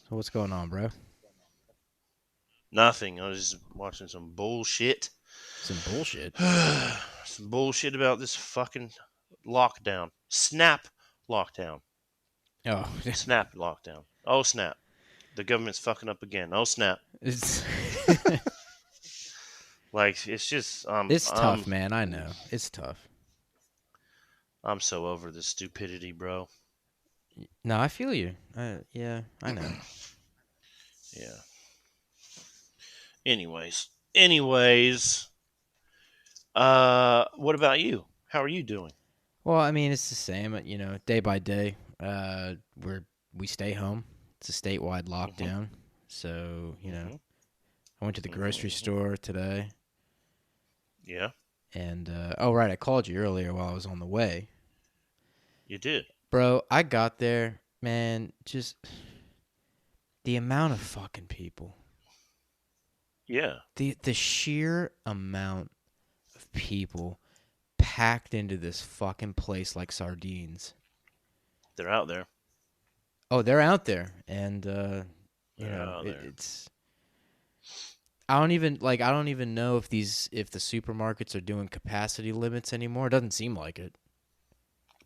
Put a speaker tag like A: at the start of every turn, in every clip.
A: So what's going on, bro?
B: Nothing. I was just watching some bullshit.
A: Some bullshit.
B: Some bullshit about this fucking lockdown. Snap lockdown.
A: Oh,
B: Snap lockdown. Oh snap. The government's fucking up again. Oh snap.
A: it's
B: Like it's just
A: it's tough, man. I know it's tough.
B: I'm so over this stupidity, bro.
A: No, I feel you. Yeah, I know.
B: Yeah. Anyways. What about you? How are you doing?
A: Well, I mean, it's the same. Day by day. We stay home. It's a statewide
B: Mhm.
A: lockdown. So
B: Mhm.
A: I went to the
B: Mhm.
A: grocery
B: Mhm.
A: store today,
B: Yeah,
A: and oh right, I called you earlier while I was on the way,
B: you did.
A: bro. I got there, man. Just the amount of fucking people.
B: Yeah,
A: The sheer amount of people packed into this fucking place like sardines.
B: they're out there.
A: Oh, they're out there, and
B: They're out there.
A: it's. I don't even know if the supermarkets are doing capacity limits anymore. It doesn't seem like it.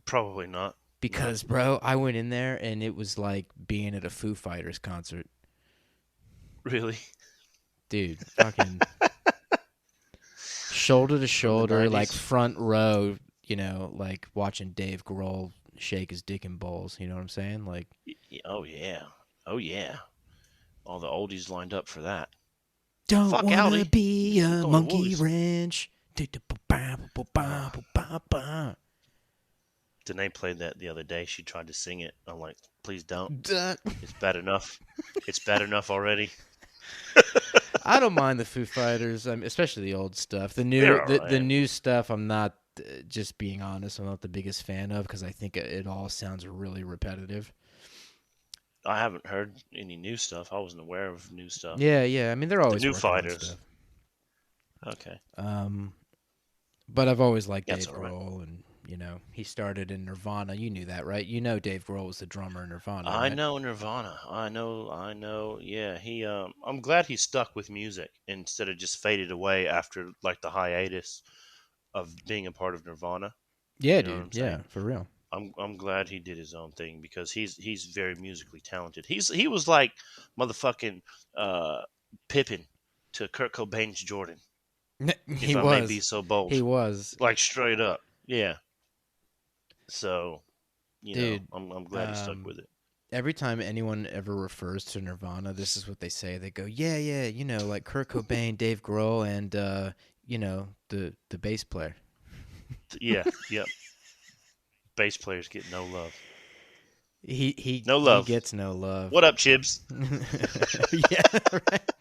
B: Probably not. No.
A: Because, bro, I went in there and it was like being at a Foo Fighters concert.
B: Really?
A: Dude, fucking shoulder to
B: From the
A: shoulder, like
B: 90s?
A: front row, like watching Dave Grohl shake his dick and balls. You know what I'm saying? Like,
B: Oh, yeah. Oh, yeah. All the oldies lined up for that.
A: don't
B: Fuck
A: wanna
B: Audi.
A: be
B: I'm
A: a
B: going to
A: monkey
B: Woolies.
A: wrench.
B: Uh, Danae played that the other day. She tried to sing it. I'm like, please don't.
A: Duh.
B: It's bad enough. It's bad enough already.
A: I don't mind the Foo Fighters, especially the old stuff. The new
B: They're
A: the
B: alright.
A: new stuff, I'm not. Just being honest, I'm not the biggest fan of because I think it all sounds really repetitive.
B: I haven't heard any new stuff. I wasn't aware of new stuff.
A: Yeah, yeah. I mean, they're
B: The
A: always
B: new
A: working on
B: fighters.
A: stuff.
B: Okay.
A: Um, but I've always liked
B: That's
A: Dave
B: alright.
A: Grohl, and he started in Nirvana. You knew that, right? You know, Dave Grohl was the drummer in Nirvana,
B: I
A: right?
B: know Nirvana. I know. Yeah, I'm glad he stuck with music instead of just faded away after like the hiatus of being a part of Nirvana.
A: Yeah,
B: You know what
A: dude.
B: I'm
A: Yeah,
B: saying?
A: for real.
B: I'm glad he did his own thing because he's very musically talented. He was like motherfucking uh Pippin to Kurt Cobain's Jordan,
A: he
B: if I may be
A: was.
B: so
A: He
B: bold.
A: was,
B: Like straight up. Yeah. So,
A: dude.
B: I'm glad he stuck
A: Um,
B: with it.
A: every time anyone ever refers to Nirvana, this is what they say. They go, "Yeah, yeah, like Kurt Cobain, Dave Grohl, and the bass player."
B: Yeah, yep. Bass players get no love.
A: He he
B: No
A: he
B: love.
A: gets no love.
B: What up, Chibs?
A: Yeah, right.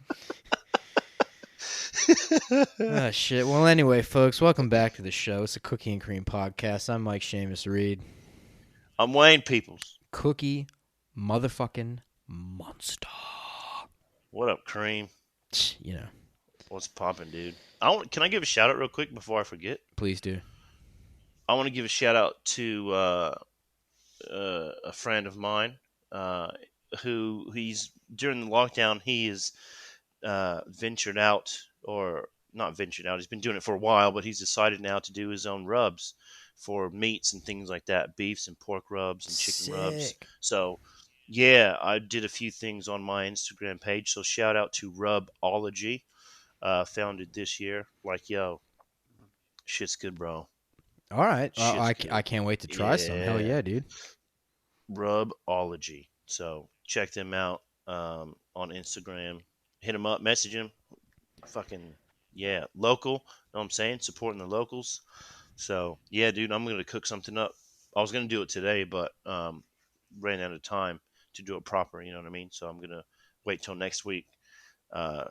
A: Oh shit. Well, anyway, folks, welcome back to the show. It's a Cookie and Cream podcast. I'm Mike Seamus Reed.
B: I'm Wayne Peoples.
A: Cookie, motherfucking monster.
B: What up, Cream?
A: You know,
B: What's poppin', dude? Can I give a shout out real quick before I forget?
A: please do.
B: I want to give a shout out to a friend of mine uh, who he's during the lockdown he is ventured out or not ventured out. He's been doing it for a while, but he's decided now to do his own rubs for meats and things like that, beefs and pork rubs and chicken rubs.
A: Sick.
B: So, yeah, I did a few things on my Instagram page. So shout out to Rubology, founded this year. Like, yo, shit's good, bro.
A: All right.
B: Shit's
A: I
B: good.
A: can't wait to try some. Hell
B: Yeah,
A: yeah, dude.
B: Rubology. So check them out on Instagram. Hit them up, message them. Fucking yeah, local. Know what I'm saying? Supporting the locals. So yeah, dude, I'm gonna cook something up. I was gonna do it today, but ran out of time to do it proper. You know what I mean? So I'm gonna wait till next week uh,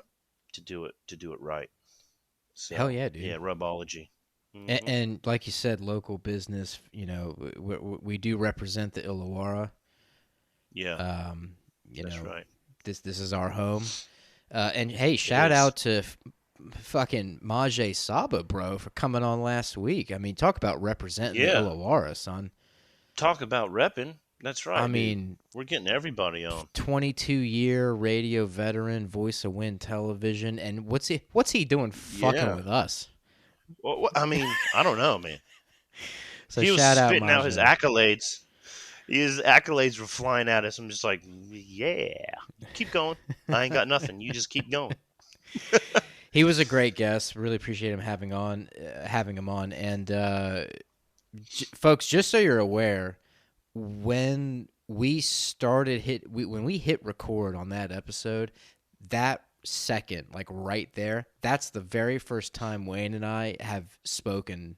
B: to do it right.
A: Hell
B: So
A: yeah, dude.
B: yeah, Rubology.
A: And,
B: Hmm.
A: and like you said, local business. We do represent the Illawarra.
B: Yeah,
A: Um, you
B: that's
A: know,
B: right.
A: this is our home. And hey,
B: It
A: shout
B: is.
A: out to fucking Majay Saba, bro, for coming on last week. I mean, talk about representing the
B: Yeah,
A: Illawarra, son.
B: talk about repping. That's
A: I
B: right, dude.
A: mean,
B: We're getting everybody on.
A: 22-year radio veteran, voice of Win Television, and what's he doing fucking
B: Yeah.
A: with us?
B: Well, I mean, I don't know, man.
A: So
B: He was
A: shout out
B: spitting out his
A: Majay.
B: accolades. His accolades were flying at us. I'm just like, yeah, keep going. I ain't got nothing. You just keep going.
A: He was a great guest. Really appreciate him having him on. And folks, just so you're aware, when we when we hit record on that episode, that second, like right there, that's the very first time Wayne and I have spoken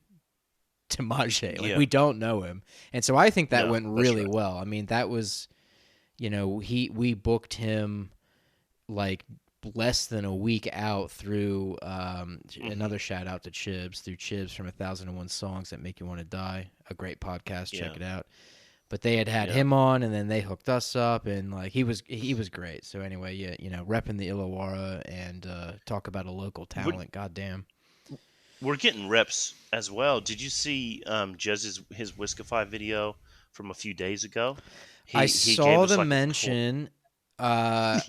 A: to Majay. Like,
B: Yeah.
A: we don't know him, and so I think that
B: No,
A: went
B: that's
A: really
B: right.
A: well. I mean, that was, we booked him like less than a week out through another shout out to Chibs, through Chibs from 1001 Songs That Make You Want to Die, a great podcast. Check it out. But they had
B: Yeah.
A: him on, and then they hooked us up, and like he was great. So anyway, yeah, repping the Illawarra and talk about a local talent. Goddamn.
B: We're getting reps as well. Did you see Jez's his Whiskify video from a few days ago?
A: I
B: He
A: saw
B: gave us
A: the
B: like
A: mention.
B: yeah.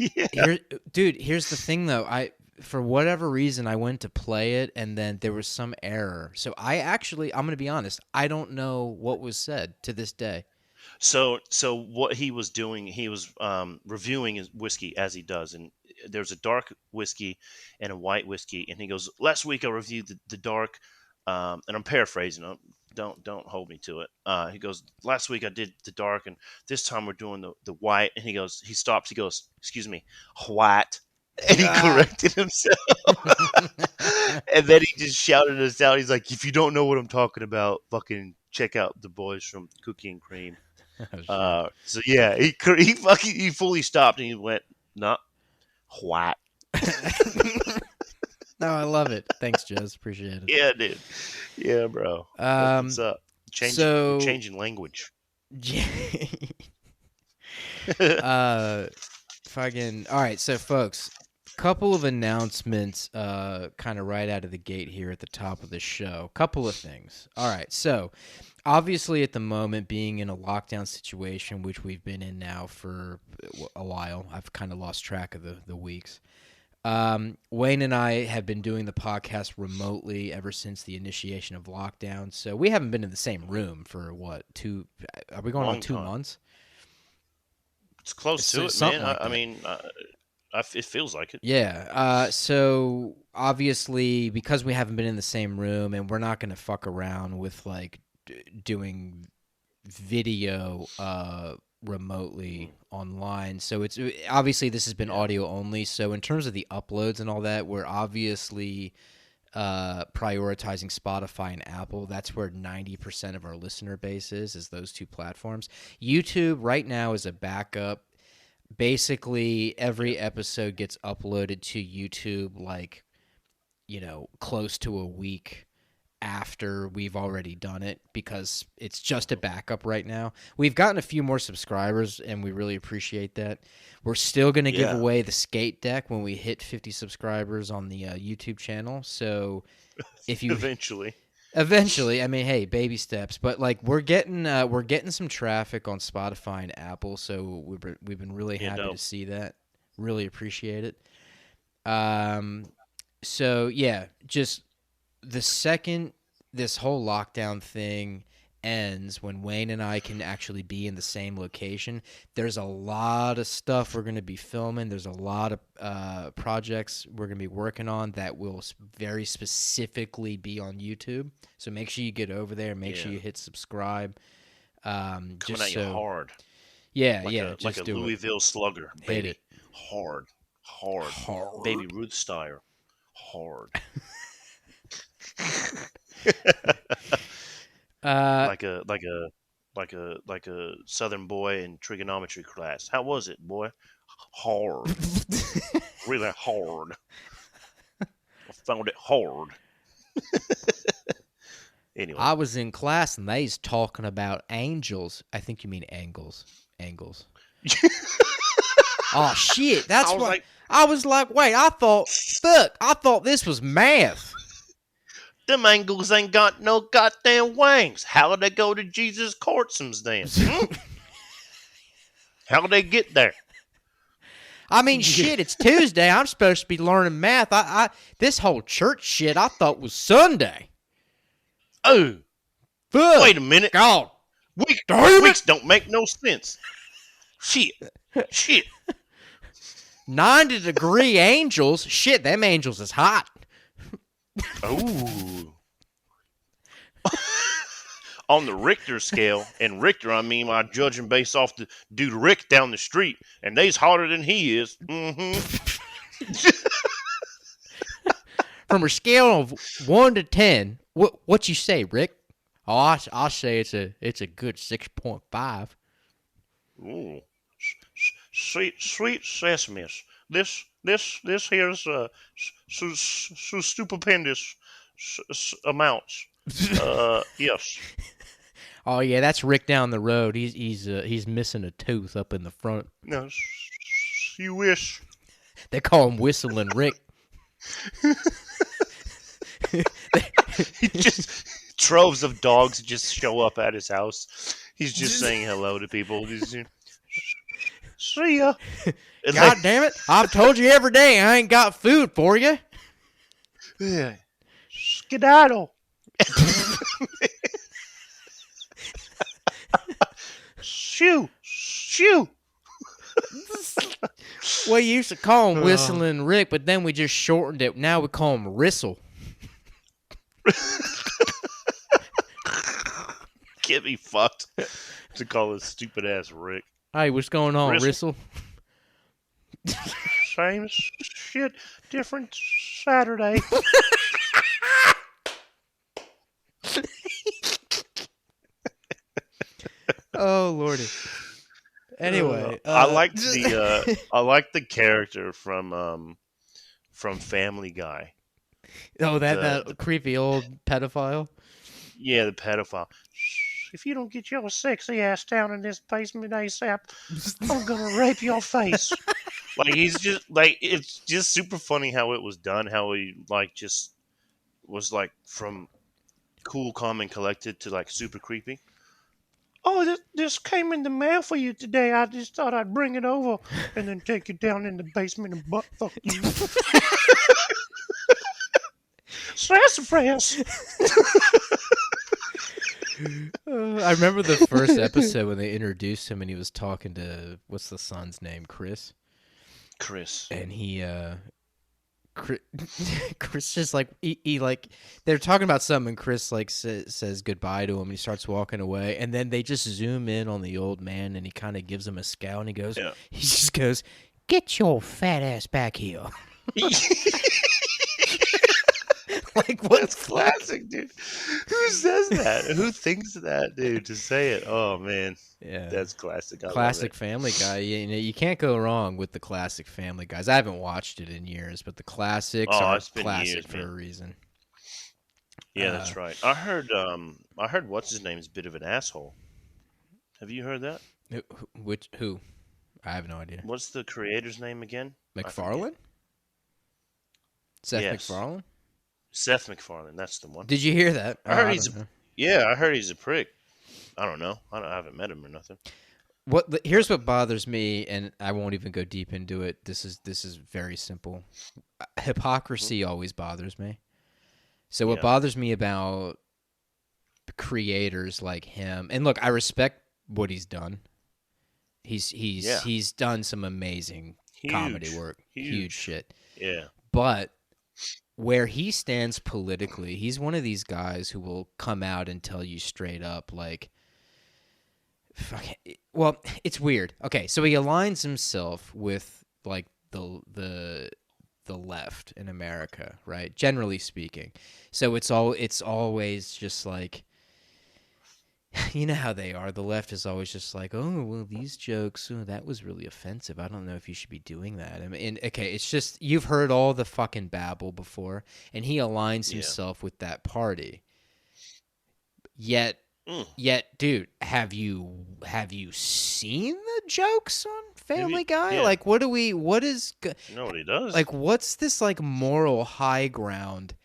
A: Here's the thing though. For whatever reason, I went to play it, and then there was some error. So I'm gonna be honest, I don't know what was said to this day.
B: So what he was doing, he was reviewing his whiskey as he does, and there's a dark whiskey and a white whiskey, and he goes, "Last week I reviewed the dark," and I'm paraphrasing. Don't hold me to it. He goes, "Last week I did the dark, and this time we're doing the white." And he stops. He goes, "Excuse me, white." And he corrected himself. And then he just shouted us out. He's like, "If you don't know what I'm talking about, fucking check out the boys from Cookie and Cream." So yeah, he fully stopped and he went, "No, white."
A: No, I love it. Thanks, Jez. Appreciate it.
B: Yeah, dude. Yeah, bro. What's up? Changing language.
A: Fucking. All right, so folks, couple of announcements, kind of right out of the gate here at the top of the show. Couple of things. All right, so obviously at the moment, being in a lockdown situation, which we've been in now for a while, I've kind of lost track of the weeks. Wayne and I have been doing the podcast remotely ever since the initiation of lockdown. So we haven't been in the same room for what, are we going on 2 months?
B: It's close to it, man. I mean, it feels like it.
A: Yeah. So obviously, because we haven't been in the same room, and we're not going to fuck around with like doing video remotely online. So it's obviously this has been audio only. So in terms of the uploads and all that, we're obviously prioritizing Spotify and Apple. That's where 90% of our listener base is those two platforms. YouTube right now is a backup. Basically, every episode gets uploaded to YouTube like, close to a week after we've already done it, because it's just a backup right now. We've gotten a few more subscribers, and we really appreciate that. We're still going to give away the skate deck when we hit 50 subscribers on the YouTube channel. So if you eventually, I mean, hey, baby steps, but like we're getting some traffic on Spotify and Apple, so we've been really happy to see that. Really appreciate it. So yeah, just the second this whole lockdown thing ends, when Wayne and I can actually be in the same location, there's a lot of stuff we're going to be filming. There's a lot of projects we're going to be working on that will very specifically be on YouTube. So make sure you get over there. Make sure you hit subscribe.
B: Coming at you hard.
A: Yeah,
B: like a Louisville Slugger, baby.
A: Hit it.
B: Hard. Baby Ruth Steyer. Hard. Like a Southern boy in trigonometry class. How was it, boy? Hard. Really hard. I found it hard. Anyway,
A: I was in class and they's talking about angels. I think you mean angles. Oh shit! That's what I was like. Wait, I thought this was math.
B: Them angles ain't got no goddamn wings. How would they go to Jesus' courtsomes then? How'd they get there?
A: I mean, shit, it's Tuesday. I'm supposed to be learning math. I this whole church shit I thought was Sunday.
B: Oh,
A: Fuck.
B: wait a minute.
A: God.
B: Weeks don't make no sense. Shit.
A: 90-degree angels. Shit, them angels is hot.
B: Oh. On the Richter scale, and Richter, I mean, I judge him based off the dude Rick down the street, and they's hotter than he is.
A: From a scale of 1 to 10, what you say, Rick? Oh, I say it's a good 6.5.
B: Ooh. Sweet sesames. This here's so stupendous amounts. Yes.
A: Oh yeah, that's Rick down the road. He's missing a tooth up in the front.
B: No, you wish.
A: They call him Whistling Rick.
B: He just troves of dogs just show up at his house. He's just saying hello to people. He's, see ya. And
A: God damn it! I've told you every day I ain't got food for you.
B: Yeah. Skedaddle. Shoo.
A: We used to call him Whistling Rick, but then we just shortened it. Now we call him Ristle.
B: Get me fucked to call this stupid ass Rick.
A: Hey, what's going on, Ristle?
B: Same shit, different Saturday.
A: Oh lordy. Anyway,
B: I liked the character from Family Guy.
A: Oh, that creepy old pedophile.
B: Yeah, the pedophile. If you don't get your sexy ass down in this basement ASAP, I'm gonna rape your face. Like he's just like it's just super funny how it was done. How he like just was like from cool, calm, and collected to like super creepy. Oh, this came in the mail for you today. I just thought I'd bring it over and then take you down in the basement and butt fuck you. Sassafras.
A: I remember the first episode when they introduced him and he was talking to what's the son's name, Chris. And he Chris just like he like they're talking about something and Chris like says goodbye to him and he starts walking away and then they just zoom in on the old man and he kind of gives him a scowl and he just goes, "Get your fat ass back here." Like what's
B: classic, dude? Who says that? Who thinks that, dude? To say it? Oh man,
A: yeah,
B: that's classic.
A: Classic Family Guy. You can't go wrong with the classic Family Guys. I haven't watched it in years, but the classics are classic for a reason.
B: Yeah, that's right. I heard what's his name is a bit of an asshole. Have you heard that?
A: Who? I have no idea.
B: What's the creator's name again?
A: MacFarlane? Seth MacFarlane?
B: Seth MacFarlane, that's the one.
A: Did you hear that?
B: I heard I heard he's a prick. I don't know. I haven't met him or nothing.
A: Here's what bothers me, and I won't even go deep into it. This is very simple. Hypocrisy always bothers me. So what bothers me about creators like him, and look, I respect what he's done. He's done some amazing comedy work, huge shit.
B: Yeah,
A: but where he stands politically, he's one of these guys who will come out and tell you straight up, like, well, it's weird. Okay, so he aligns himself with like the left in America, right? Generally speaking. So it's always just like, you know how they are. The left is always just like, oh, well, these jokes, that was really offensive. I don't know if you should be doing that. I mean, okay, it's just, you've heard all the fucking babble before, and he aligns himself with that party. Yet, dude, have you seen the jokes on Family Guy?
B: Yeah.
A: Like, what is...
B: You know what he does?
A: Like, what's this, like, moral high ground...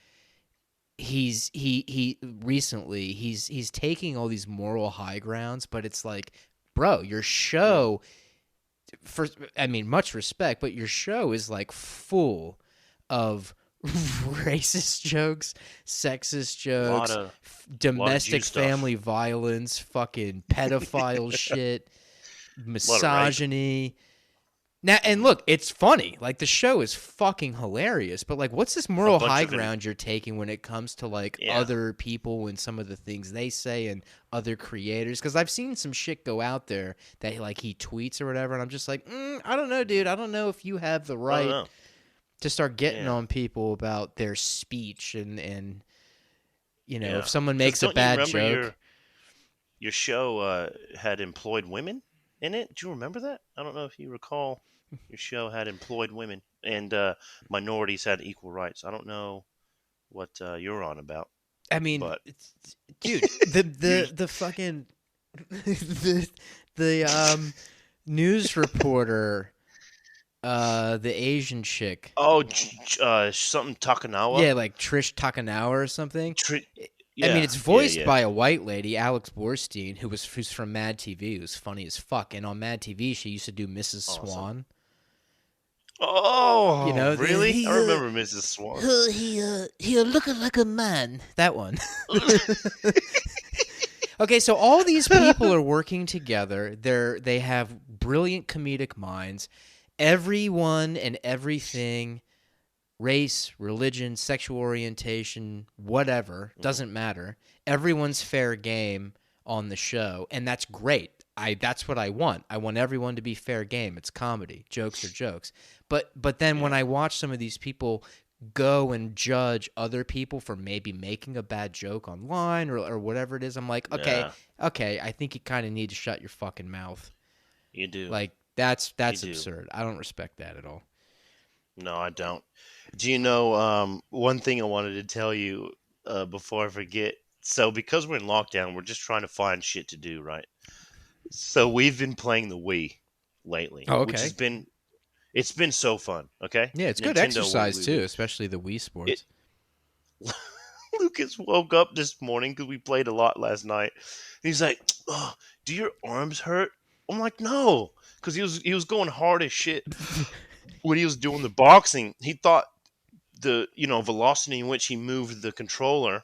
A: He's taking all these moral high grounds, but it's like, bro, your show I mean, much respect, but your show is like full of racist jokes, sexist
B: A lot
A: jokes,
B: of
A: domestic
B: Jew stuff.
A: family violence, fucking pedophile shit,
B: A lot of rape.
A: misogyny. Now, and look, it's funny. Like, the show is fucking hilarious, but like, what's this
B: A
A: moral
B: bunch
A: high
B: of
A: ground you're taking when it comes to like
B: yeah.
A: other people and some of the things they say and other creators? Because I've seen some shit go out there that like he tweets or whatever, and I'm just like, I don't know, dude. I don't know if you have the
B: I don't
A: right
B: know.
A: to start getting
B: Yeah.
A: on people about their speech and you know,
B: Yeah.
A: if someone
B: 'Cause
A: makes a
B: don't you
A: bad
B: remember
A: joke.
B: your show had employed women in it? Do you remember that? I don't know if you recall. Your show had employed women and minorities had equal rights. I don't know what you're on about,
A: I mean,
B: but
A: dude, the
B: you
A: the the fucking the news reporter, the Asian chick,
B: something Takanawa.
A: yeah, like Trish Takanawa or something.
B: Tri-
A: I mean,
B: yeah,
A: it's
B: yeah,
A: voiced
B: yeah.
A: by a white lady, Alex Borstein, who's from Mad TV, who's funny as fuck. And on Mad TV, she used to do Mrs.
B: Awesome.
A: Swan. You
B: Oh,
A: know,
B: really? I remember Mrs. Swan.
A: he looking like a man. That one. Okay, so all these people are working together. They have brilliant comedic minds. Everyone and everything, race, religion, sexual orientation, whatever, doesn't matter. Everyone's fair game on the show, and that's great. That's what I want. I want everyone to be fair game. It's comedy. Jokes are jokes. But then when
B: Yeah.
A: I watch some of these people go and judge other people for maybe making a bad joke online or whatever it is, I'm like,
B: Yeah,
A: okay, I think you kind of need to shut your fucking mouth.
B: you do.
A: Like that's
B: You do.
A: absurd. I don't respect that at all.
B: No, I don't. Do you know one thing I wanted to tell you before I forget? So, because we're in lockdown, we're just trying to find shit to do, right? So, we've been playing the Wii lately,
A: Oh,
B: which
A: okay.
B: it's been so fun, okay?
A: Yeah, it's good
B: Nintendo
A: exercise too,
B: Wii.
A: especially the Wii
B: It,
A: Sports.
B: Lucas woke up this morning because we played a lot last night. He's like, "Oh, do your arms hurt?" I'm like, "No," because he was going hard as shit when he was doing the boxing. He thought the velocity in which he moved the controller,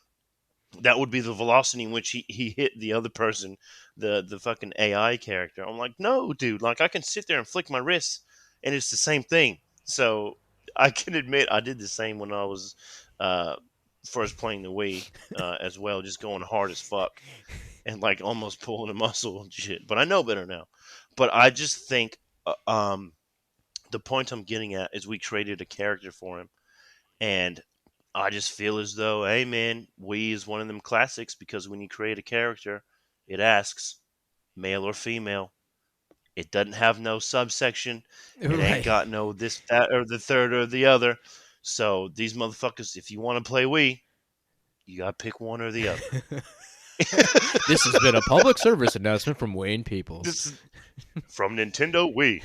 B: that would be the velocity in which he hit the other person, the fucking AI character. I'm like, no, dude, like I can sit there and flick my wrists and it's the same thing. So I can admit I did the same when I was uh first playing the Wii as well, just going hard as fuck and like almost pulling a muscle and shit. But I know better now. But I just think the point I'm getting at is we created a character for him, and I just feel as though, hey man, Wii is one of them classics because when you create a character, it asks male or female. It doesn't have no subsection. It ain't
A: Right.
B: got no this, that, or the third or the other. So these motherfuckers, if you want to play Wii, you gotta pick one or the other.
A: This has been a public service announcement from Wayne Peoples.
B: This is from Nintendo Wii,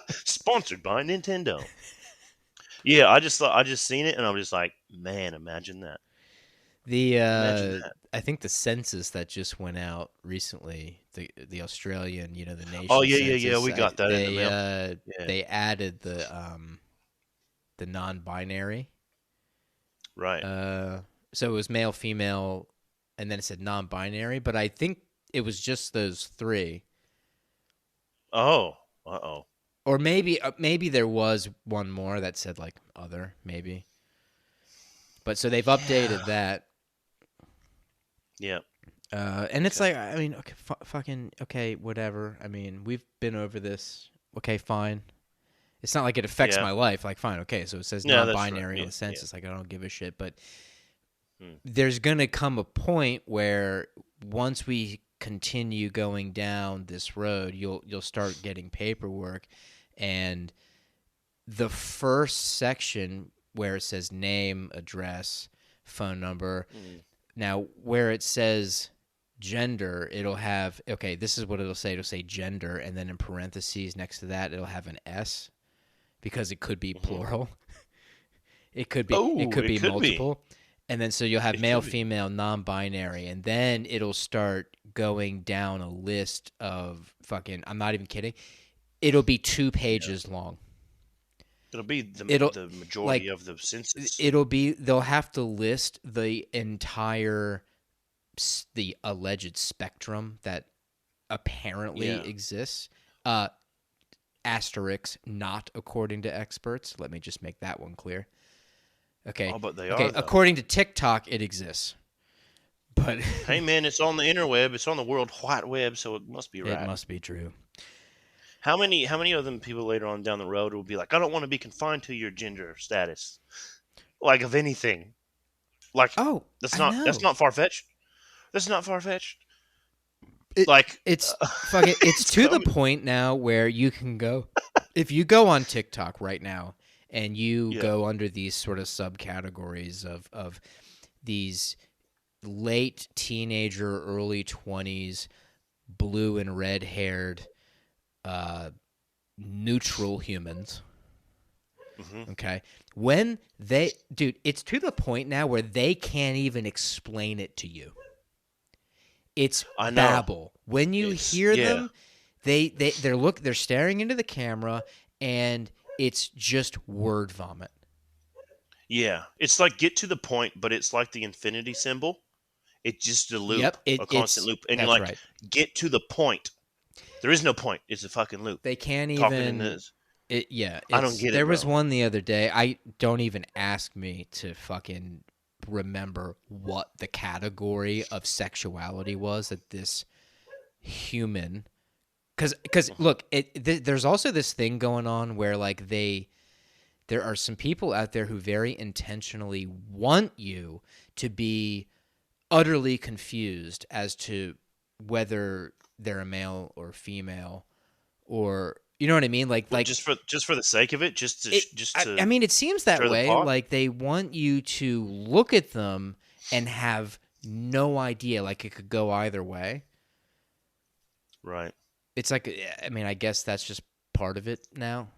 B: sponsored by Nintendo. Yeah, I just seen it and I'm just like, man, imagine that.
A: The
B: Imagine that.
A: I think the census that just went out recently, the Australian, you know, the
B: Oh
A: nation
B: yeah, yeah, yeah.
A: census,
B: We got that in the mail. Yeah,
A: they added the non-binary.
B: right.
A: So it was male, female, and then it said non-binary, but I think it was just those three.
B: Oh, uh-oh.
A: Or maybe there was one more that said like other, maybe. But so they've
B: Yeah.
A: updated that.
B: Yeah.
A: And it's
B: Okay.
A: like, I mean, okay, fucking, okay, whatever. I mean, we've been over this. Okay, fine. It's not like it affects
B: Yeah.
A: my life. Like, fine, okay, so it says
B: No, that's right.
A: non-binary on
B: Yeah,
A: the
B: yeah.
A: census. Like, I don't give a shit. But
B: Hmm.
A: there's going to come a point where once we continue going down this road, you'll start getting paperwork, and the first section where it says name, address, phone number.
B: Mm.
A: Now, where it says gender, it'll have, okay, this is what it'll say. It'll say gender, and then in parentheses next to that, it'll have an S because it could be
B: Mhm.
A: plural. It could be
B: Oh, it
A: be
B: could be.
A: multiple. And then so you'll have
B: It
A: male,
B: could be.
A: female, non-binary, and then it'll start going down a list of fucking, I'm not even kidding, it'll be 2 pages long.
B: It'll be the
A: It'll
B: the majority
A: like
B: of the census.
A: it'll be, they'll have to list the entire the alleged spectrum that apparently
B: Yeah.
A: exists. Asterisk, not according to experts. Let me just make that one clear. Okay.
B: Oh, but they
A: Okay.
B: are though.
A: According to TikTok, it exists, but
B: Hey man, it's on the interweb. It's on the World Wide Web, so it must be
A: it
B: right.
A: must be true.
B: How many of them people later on down the road will be like, I don't want to be confined to your gender status, like of anything. Like
A: Oh,
B: that's
A: I know.
B: not far fetched. That's not far fetched.
A: It,
B: Like
A: it's fucking. It's
B: it's
A: to the
B: coming.
A: point now where you can go, if you go on TikTok right now and you
B: Yeah.
A: go under these sort of subcategories of these late teenager, early 20s, blue and red haired, neutral humans.
B: Hmm.
A: Okay. When they, dude, it's to the point now where they can't even explain it to you. It's
B: I know.
A: babble. When you
B: It's
A: hear
B: yeah,
A: them, they're staring into the camera and it's just word vomit.
B: yeah. It's like get to the point, but it's like the infinity symbol. It's just a loop,
A: Yep,
B: a constant
A: it's
B: loop, and you're
A: that's
B: like,
A: right.
B: get to the point. There is no point. It's a fucking loop.
A: They can't
B: Talking in
A: even.
B: this.
A: Yeah,
B: I don't
A: it's
B: get it,
A: there was
B: bro.
A: one the other day. I don't even ask me to fucking remember what the category of sexuality was that this human, because look, there's also this thing going on where like there are some people out there who very intentionally want you to be utterly confused as to whether they're a male or female, or you know what I mean,
B: What,
A: like
B: just for the sake of it,
A: it.
B: just
A: I
B: to
A: mean, it seems that
B: stir the
A: way.
B: pot.
A: Like they want you to look at them and have no idea. Like it could go either way.
B: Right.
A: It's like, I mean, I guess that's just part of it now,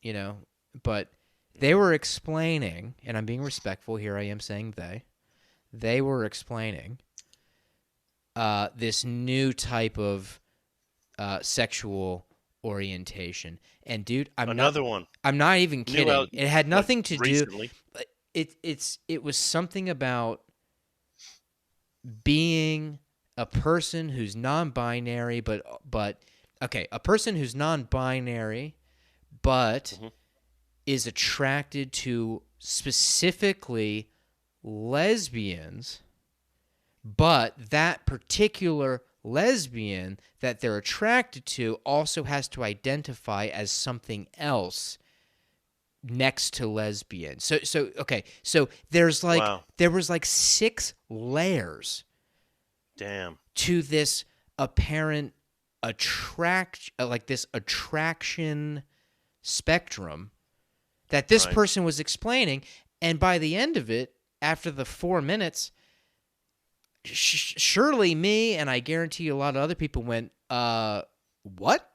A: you know. But they were explaining, and I'm being respectful here. I am saying they. They were explaining this new type of sexual orientation. And dude,
B: Another one
A: I'm not even
B: new
A: kidding.
B: out
A: It had
B: like
A: nothing to do.
B: recently.
A: It was something about being a person who's non-binary, but okay, a person who's non-binary, but
B: Hmm.
A: is attracted to specifically lesbians, but that particular lesbian that they're attracted to also has to identify as something else next to lesbian. So okay, so
B: Wow.
A: there was like 6 layers
B: Damn.
A: to this apparent like this attraction spectrum that this
B: Right.
A: person was explaining, and by the end of it, after the 4 minutes, surely me and I guarantee you a lot of other people went, what?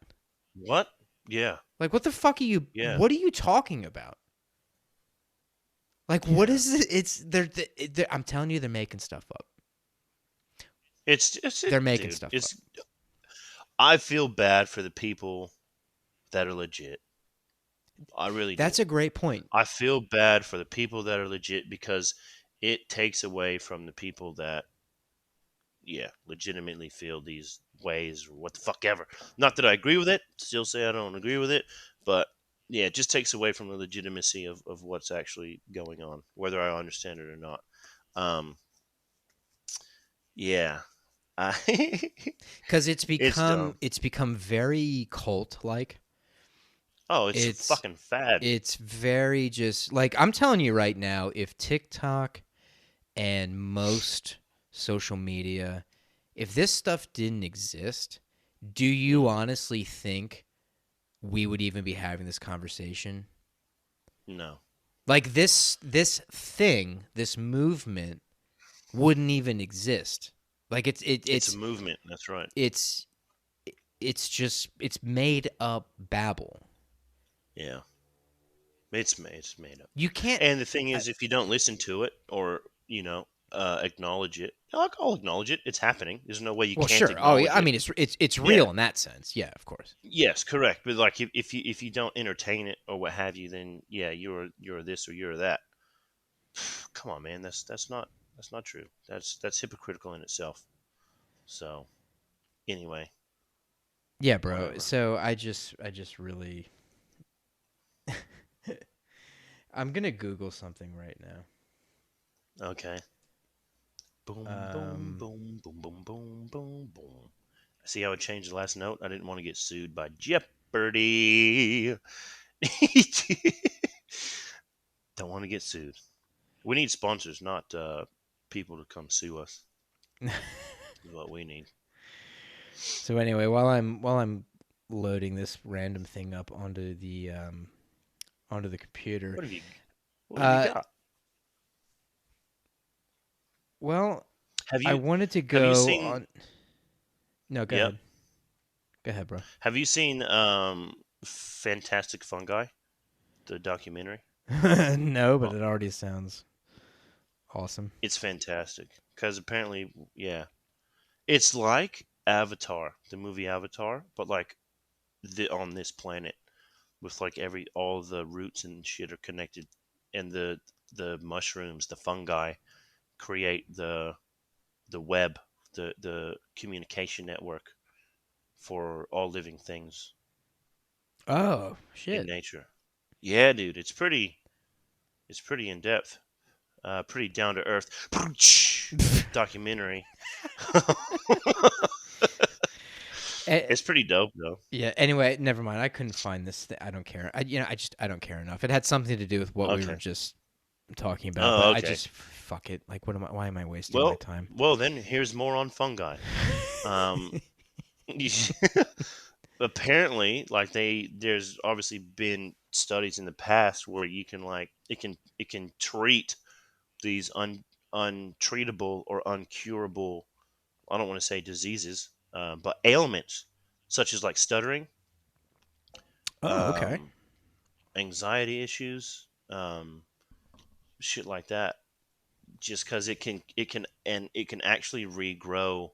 B: What? Yeah.
A: Like, what the fuck are you?
B: Yeah.
A: What are you talking about? Like, what
B: Yeah.
A: is it? It's I'm telling you, they're making stuff up. They're making
B: Dude.
A: stuff up.
B: It's. I feel bad for the people that are legit. I really do.
A: That's a great point.
B: I feel bad for the people that are legit because it takes away from the people that, yeah, legitimately feel these ways or what the fuck ever. Not that I agree with it. Still say I don't agree with it, but yeah, it just takes away from the legitimacy of what's actually going on, whether I understand it or not. Um, yeah, I,
A: Because
B: it's dumb.
A: it's become very cult like.
B: Oh, it's a
A: It's
B: fucking fad.
A: it's very just like, I'm telling you right now, if TikTok and most social media, if this stuff didn't exist, do you
B: Mhm.
A: honestly think we would even be having this conversation?
B: No,
A: Like this movement wouldn't even exist. Like
B: it's a movement. That's right.
A: it's it's just it's made up babble.
B: Yeah, it's made up.
A: You can't.
B: And the thing
A: I,
B: is, if you don't listen to it, or you know, acknowledge it. I'll acknowledge it. It's happening. There's no way you
A: Well,
B: can't
A: sure. Oh, yeah.
B: acknowledge
A: I
B: it.
A: mean, it's
B: Yeah.
A: real in that sense. Yeah, of course.
B: Yes, correct. But like if you don't entertain it or what have you, then yeah, you're this or you're that. Come on, man. That's not true. That's hypocritical in itself. So anyway,
A: Yeah, bro.
B: whatever.
A: So I just really, I'm gonna Google something right now.
B: Okay. Boom, boom,
A: Um,
B: boom, boom, boom, boom, boom, boom. See how I changed the last note? I didn't want to get sued by Jeopardy. Don't want to get sued. We need sponsors, not people to come sue us. Is what we need.
A: so anyway, while I'm loading this random thing up onto the computer,
B: What have you? What have you
A: uh,
B: got?
A: well,
B: Have
A: I
B: you
A: wanted to
B: have you
A: go
B: seen?
A: on. No, go
B: Yep.
A: ahead. Go ahead, bro.
B: Have you seen Fantastic Fungi, the documentary?
A: No, but
B: Well,
A: it already sounds awesome.
B: it's fantastic because apparently, yeah, it's like Avatar, the movie Avatar, but like on this planet with like every all the roots and shit are connected, and the mushrooms, the fungi create the web, the communication network for all living things
A: Oh
B: in
A: shit.
B: nature. Yeah, dude, it's pretty in depth, pretty down to earth documentary.
A: Eh,
B: It's pretty dope though.
A: yeah. Anyway, never mind. I couldn't find this. I don't care. I don't care enough. It had something to do with what we were
B: Okay.
A: just talking about, but
B: Oh,
A: I
B: okay.
A: just fuck it. Like, what am I? Why am I wasting my
B: Well,
A: time?
B: well, then here's more on fungi. Um, apparently, like there's obviously been studies in the past where you can like it can treat these untreatable or uncurable. I don't want to say diseases, but ailments such as like stuttering,
A: Oh, okay.
B: um, anxiety issues, shit like that. Just because it can actually regrow,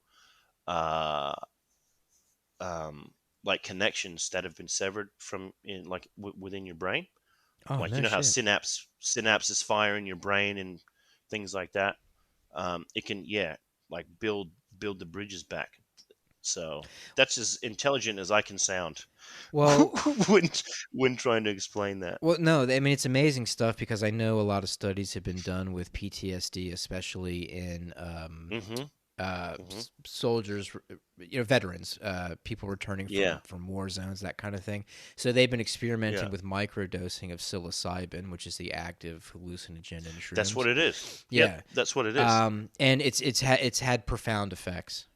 B: uh, like connections that have been severed from in like within your brain.
A: Oh
B: Like you
A: no
B: know how
A: shit.
B: synapses fire in your brain and things like that. It can like build the bridges back. So that's as intelligent as I can sound
A: Well,
B: when when trying to explain that.
A: no. I mean, it's amazing stuff because I know a lot of studies have been done with PTSD, especially in
B: Mm-hmm. Mm-hmm.
A: soldiers, veterans, people returning
B: Yeah.
A: from war zones, that kind of thing. So they've been
B: Yeah.
A: experimenting with microdosing of psilocybin, which is the active hallucinogen in
B: That's
A: shrooms.
B: what it is. Yep.
A: Yeah,
B: That's what it is.
A: and it's had profound effects.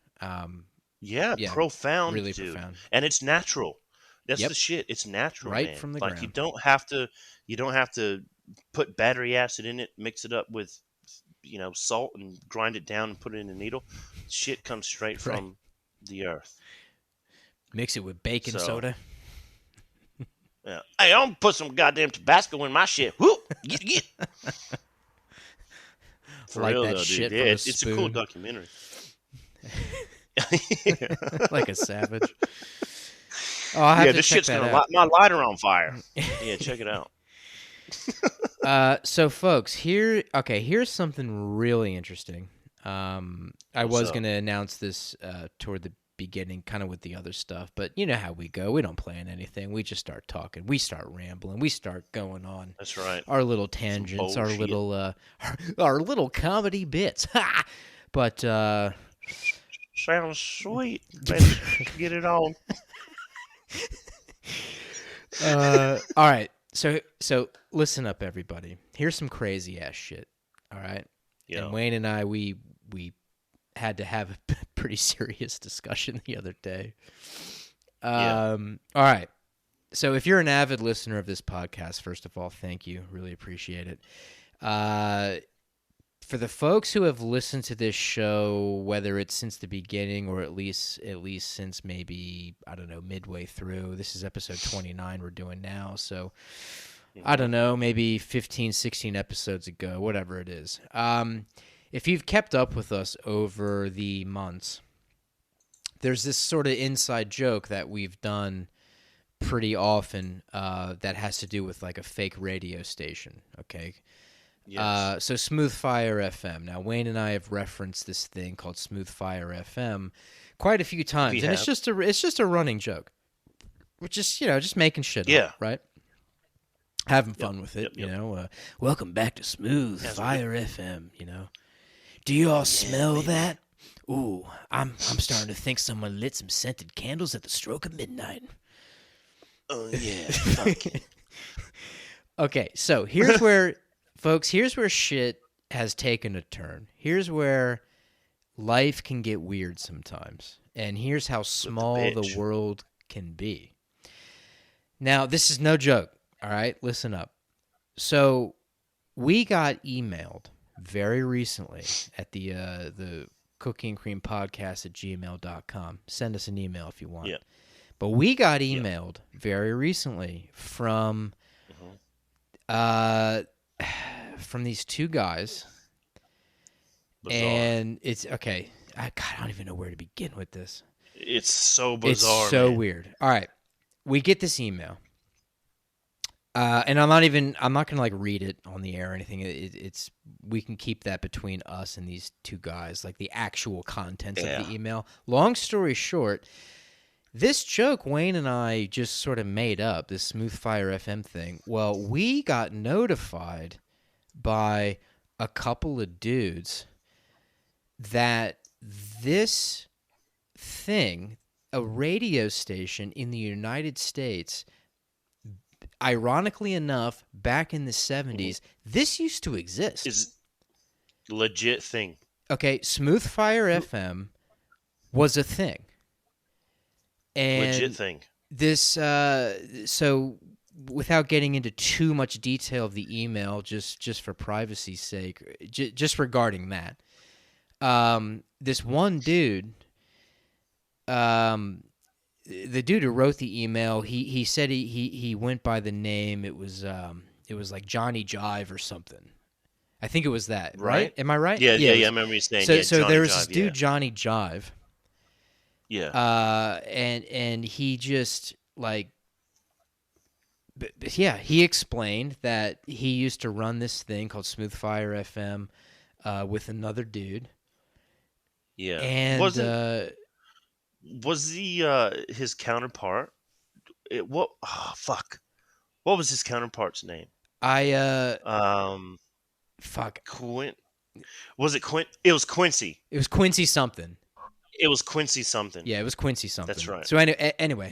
B: Yeah.
A: Yeah,
B: Profound,
A: really
B: dude.
A: profound.
B: And it's natural. That's the
A: Yep,
B: shit. It's natural,
A: right
B: man.
A: from the
B: Like
A: ground.
B: you don't have to put battery acid in it, mix it up with salt and grind it down and put it in a needle. Shit comes straight
A: Right.
B: from the earth.
A: Mix it with baking
B: So
A: soda.
B: yeah. Hey, I'm gonna put some goddamn Tabasco in my shit. Whoop, get. For
A: Like
B: real
A: that
B: though, dude.
A: shit
B: Yeah,
A: from a
B: it's a cool
A: spoon.
B: documentary. Yeah.
A: Like a savage. Oh, I'll have
B: Yeah,
A: to
B: this
A: check
B: shit's
A: that
B: gonna light
A: out.
B: my lighter on fire. Yeah, check it out.
A: So folks, here's something really interesting. I
B: What's
A: was
B: up?
A: gonna announce this toward the beginning, kind of with the other stuff, but you know how we go. We don't plan anything. We just start talking. We start rambling. We start going on
B: That's right.
A: our little
B: Some
A: tangents,
B: bullshit.
A: our little comedy bits. Ha! But
B: Sounds sweet. Let's get it on.
A: all right. So listen up, everybody. Here's some crazy ass shit. All right. And
B: Yeah.
A: Wayne and I, we had to have a pretty serious discussion the other day.
B: Yeah.
A: All right. So if you're an avid listener of this podcast, first of all, thank you. Really appreciate it. For the folks who have listened to this show, whether it's since the beginning or at least since maybe, I don't know, midway through, this is episode 29 we're doing now. So I
B: Hmm.
A: don't know, maybe 15, 16 episodes ago, whatever it is. if you've kept up with us over the months, there's this sort of inside joke that we've done pretty often that has to do with like a fake radio station, okay?
B: Yes.
A: So Smooth Fire FM. Now, Wayne and I have referenced this thing called Smooth Fire FM quite a few times,
B: We
A: and
B: have.
A: it's just a running joke. We're just just making shit
B: Yeah.
A: up, right? Having fun
B: Yep,
A: with it,
B: yep, yep.
A: Welcome back to Smooth
B: Yes,
A: Fire FM. Do you all smell
B: baby.
A: that? Ooh, I'm starting to think someone lit some scented candles at the stroke of midnight.
B: Oh yeah. Fuck it.
A: Okay, so here's where, folks, here's where shit has taken a turn. Here's where life can get weird sometimes. And here's how small the
B: bitch.
A: world can be. Now, this is no joke, all right? Listen up. So, we got emailed very recently at the Cookie and Cream Podcast at gmail.com. Send us an email if you want.
B: Yeah.
A: But we got emailed very recently from from these two guys,
B: Bizarre.
A: and it's okay. I don't even know where to begin with this.
B: It's so bizarre.
A: It's so
B: man.
A: weird. All right, we get this email, and I'm not gonna like read it on the air or anything. It's we can keep that between us and these two guys, like the actual contents of the email. Long story short. This joke Wayne and I just sort of made up, this Smooth Fire FM thing. Well, we got notified by a couple of dudes that this thing, a radio station in the United States, ironically enough, back in the 70s, this used to exist.
B: Is legit thing.
A: Okay, Smooth Fire FM was a thing. And
B: Legit thing.
A: this, so without getting into too much detail of the email, just for privacy's sake, just regarding that, this one dude, the dude who wrote the email, he said he went by the name. It was like Johnny Jive or something. I think it was that, right? Am I right?
B: Yeah,
A: it was.
B: I remember you saying.
A: So
B: Johnny
A: there was
B: Jive,
A: this dude, Johnny Jive.
B: Yeah.
A: And he just like, he explained that he used to run this thing called Smooth Fire FM with another dude.
B: Yeah.
A: And
B: was the his counterpart? What was his counterpart's name?
A: Fuck.
B: Was it Quint? It was Quincy.
A: It was Quincy something.
B: It was Quincy something.
A: Yeah, it was Quincy something.
B: That's right.
A: So anyway.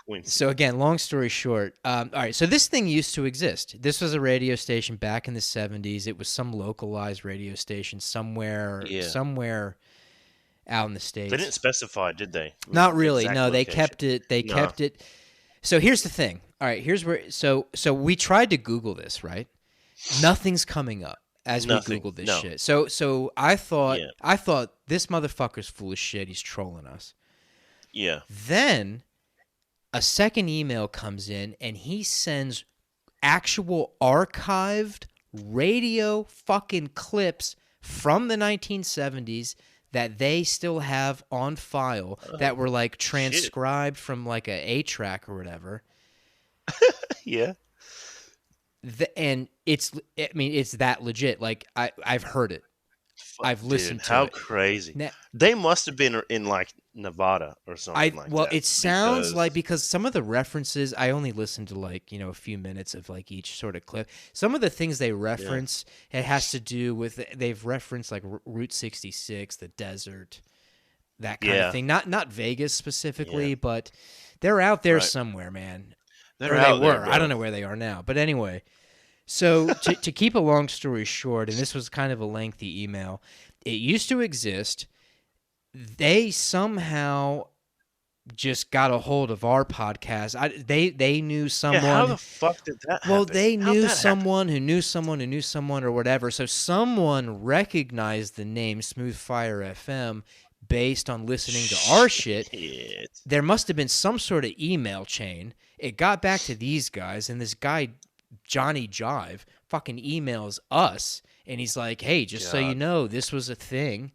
B: Quincy.
A: So again, long story short, all right. So this thing used to exist. This was a radio station back in the 70s. It was some localized radio station somewhere out in the States.
B: They didn't specify, did they?
A: Not really.
B: Exact
A: No, they
B: location.
A: kept it. They kept it. So here's the thing. All right, here's where. So we tried to Google this, right? Nothing's coming up as we Googled this shit. So I thought this motherfucker's full of shit. He's trolling us.
B: Yeah.
A: Then a second email comes in, and he sends actual archived radio fucking clips from the 1970s that they still have on file that were like transcribed from like a track or whatever.
B: Yeah.
A: And it's that legit. Like I've heard it. I've listened to
B: how
A: it.
B: crazy.
A: Now,
B: They must have been in like Nevada or something like that.
A: It sounds like, because some of the references, I only listened to like, a few minutes of like each sort of clip. Some of the things they reference, it has to do with, they've referenced like Route 66, the desert, that kind of thing. Not Vegas specifically, but they're out there somewhere, man. They were. I don't know where they are now. But anyway, so to keep a long story short, and this was kind of a lengthy email, it used to exist. They somehow just got a hold of our podcast. They knew someone.
B: Yeah, how the fuck did that happen?
A: Well, they knew someone who knew someone who knew someone or whatever. So someone recognized the name Smooth Fire FM based on listening to our shit. There must have been some sort of email chain. It got back to these guys, and this guy, Johnny Jive, fucking emails us And he's like, hey, just so you
B: God.
A: know, this was a thing.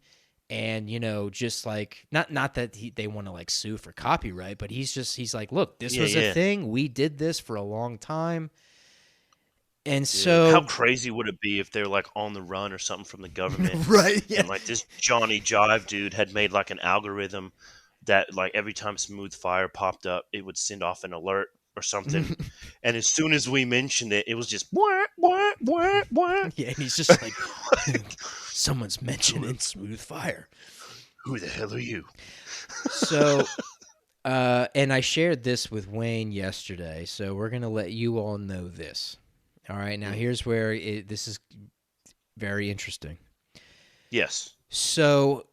A: And, you know, just like, not that they want to like sue for copyright, but he's like, look, this
B: Yeah,
A: was a
B: yeah.
A: thing. We did this for a long time. And
B: Dude, how
A: so,
B: crazy would it be if they're like on the run or something from the government,
A: right. Yeah.
B: and like this Johnny Jive dude had made like an algorithm that like every time Smooth Fire popped up, it would send off an alert or something. And as soon as we mentioned it, it was just what, what?
A: Yeah. And he's just like, someone's mentioning Smooth Fire.
B: Who the hell are you?
A: So, and I shared this with Wayne yesterday. So we're going to let you all know this. All right. Now, here's where this is very interesting.
B: Yes.
A: So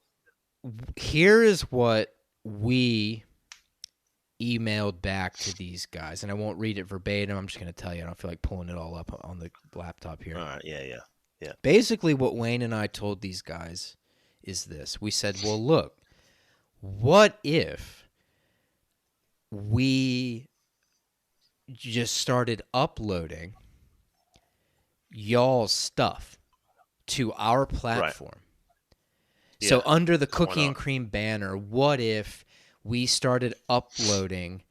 A: here is what we emailed back to these guys, and I won't read it verbatim. I'm just going to tell you. I don't feel like pulling it all up on the laptop here.
B: All right. Yeah.
A: Basically, what Wayne and I told these guys is this. We said, well, look, what if we just started uploading y'all's stuff to our platform?
B: Right.
A: So
B: Yeah.
A: under the Cookie
B: not?
A: and Cream banner, what if we started uploading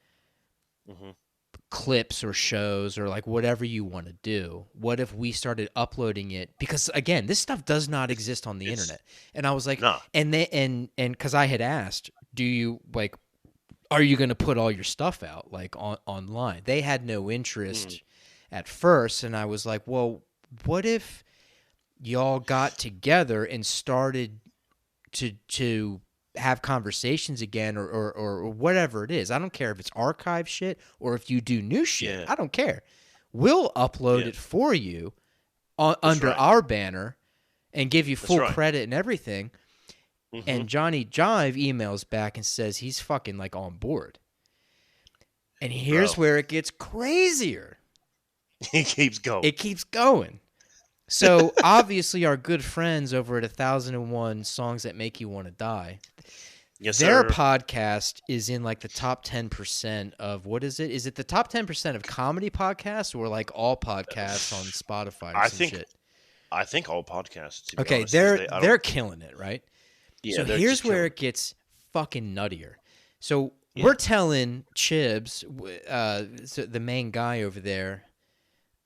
A: clips or shows or like whatever you want to do? What if we started uploading it? Because again, this stuff does not exist on the internet. And I was like,
B: Nah.
A: and because I had asked, do you like, are you going to put all your stuff out like online? They had no interest at first, and I was like, well, what if y'all got together and started to have conversations again or whatever it is? I don't care if it's archive shit or if you do new shit.
B: Yeah.
A: I don't care. We'll upload it for you under our banner and give you full credit and everything. And Johnny Jive emails back and says he's fucking like on board. And here's where it gets crazier.
B: It keeps going.
A: It keeps going. So obviously our good friends over at 1001 Songs That Make You Want to Die,
B: yes,
A: their
B: sir.
A: podcast is in like the top 10% of, what is it? Is it the top 10% of comedy podcasts or like all podcasts on Spotify or some shit?
B: I think all podcasts. To be
A: Okay,
B: honest,
A: they're killing it, right?
B: Yeah,
A: so here's where it gets fucking nuttier. So we're telling Chibs, so the main guy over there,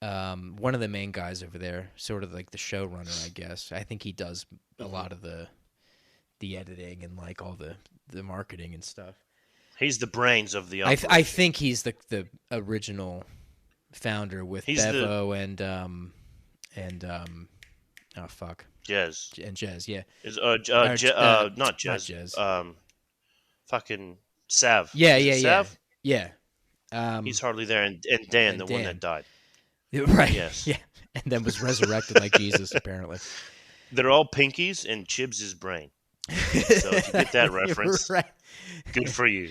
A: one of the main guys over there, sort of like the showrunner, I guess. I think he does a lot of the editing and like all the marketing and stuff.
B: He's the brains of the
A: operation. I think he's the original founder with Bevo and oh fuck,
B: Jez
A: and Jez, yeah.
B: Not Jez. Fucking Sav.
A: Sav? Yeah.
B: He's hardly there, and Dan, one that died.
A: Right.
B: Yes.
A: Yeah. And then was resurrected like Jesus, apparently.
B: They're all pinkies and Chibs' brain. So if you get that reference,
A: right.
B: Good for you.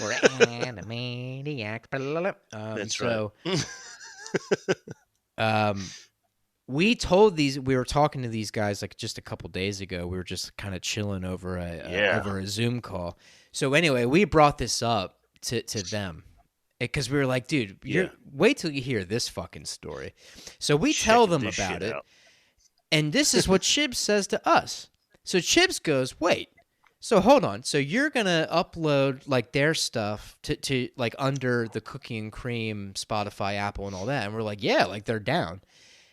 A: We're Animaniacs.
B: That's
A: right. We were talking to these guys like just a couple days ago. We were just kind of chilling over a Zoom call. So anyway, we brought this up to them because we were like, dude, wait till you hear this fucking story. So we tell them about it. And this is what Chibs says to us. So Chibs goes, wait, so hold on. So you're going to upload like their stuff to like under the Cookie and Cream, Spotify, Apple, and all that. And we're like, yeah, like they're down.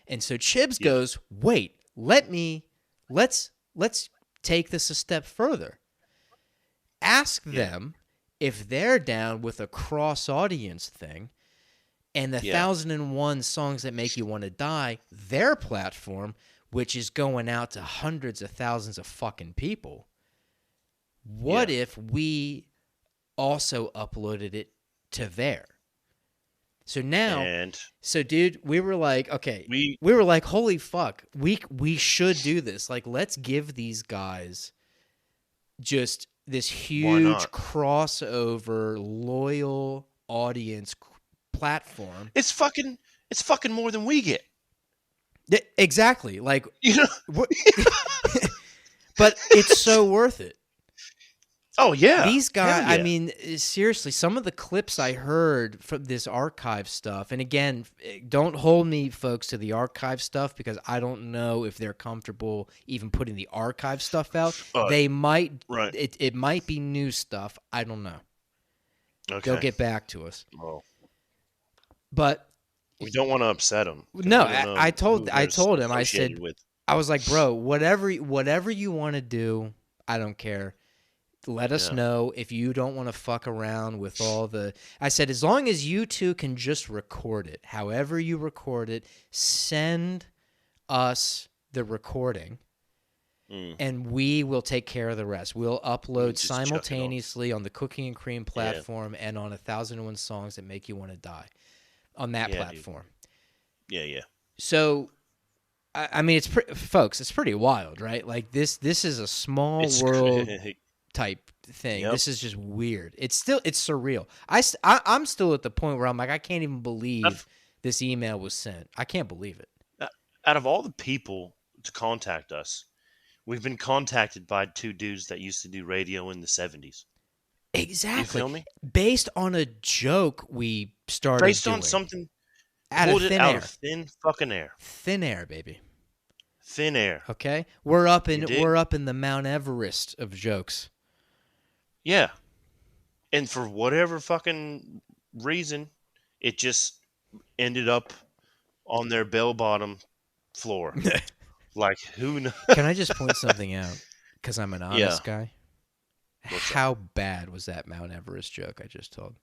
A: And so Chibs goes, wait, let's take this a step further. Ask them if they're down with a cross-audience thing and the 1001 Songs That Make You Want to Die, their platform, which is going out to hundreds of thousands of fucking people. What if we also uploaded it to there? So now, dude, we were like, okay, we were like, holy fuck, we should do this. Like, let's give these guys just this huge crossover, loyal audience platform.
B: It's fucking more than we get.
A: Exactly. Like, but it's so worth it.
B: Oh yeah,
A: These
B: hell
A: guys, I
B: yeah.
A: mean, seriously, some of the clips I heard from this archive stuff, and again, don't hold me, folks, to the archive stuff because I don't know if they're comfortable even putting the archive stuff out. They might,
B: Right.
A: it might be new stuff. I don't know. They'll
B: Okay.
A: get back to us.
B: Well,
A: But
B: we don't want to upset them because
A: no,
B: we don't know who
A: I
B: they're
A: told him, I
B: associated
A: said,
B: with.
A: I was like, bro, whatever you want to do, I don't care. Let us
B: Yeah.
A: know if you don't want to fuck around with all the. I said, as long as you two can just record it, however you record it, send us the recording
B: Mm.
A: and we will take care of the rest. We'll upload
B: Just chuck it on.
A: simultaneously on the Cooking and Cream
B: Yeah.
A: platform and on 1001 Songs That Make You Want to Die on that
B: Yeah, dude.
A: platform.
B: Yeah, yeah.
A: So, I mean, folks, it's pretty wild, right? Like this is a small
B: It's
A: world type thing.
B: Yep.
A: This is just weird. It's surreal. I'm still at the point where I'm like, I can't even believe this email was sent. I can't believe it.
B: Out of all the people to contact us, we've been contacted by two dudes that used to do radio in the 70s.
A: Exactly.
B: You feel me?
A: Based on a joke we started
B: Based
A: doing.
B: on something
A: out of
B: pulled it
A: thin
B: out
A: air.
B: of thin fucking air.
A: Thin air, baby.
B: Thin air.
A: Okay? We're up
B: You dig?
A: in the Mount Everest of jokes.
B: Yeah. And for whatever fucking reason, it just ended up on their bell bottom floor. Like, who knows?
A: Can I just point something out? Because I'm an honest guy.
B: What's that?
A: How bad was that Mount Everest joke I just told?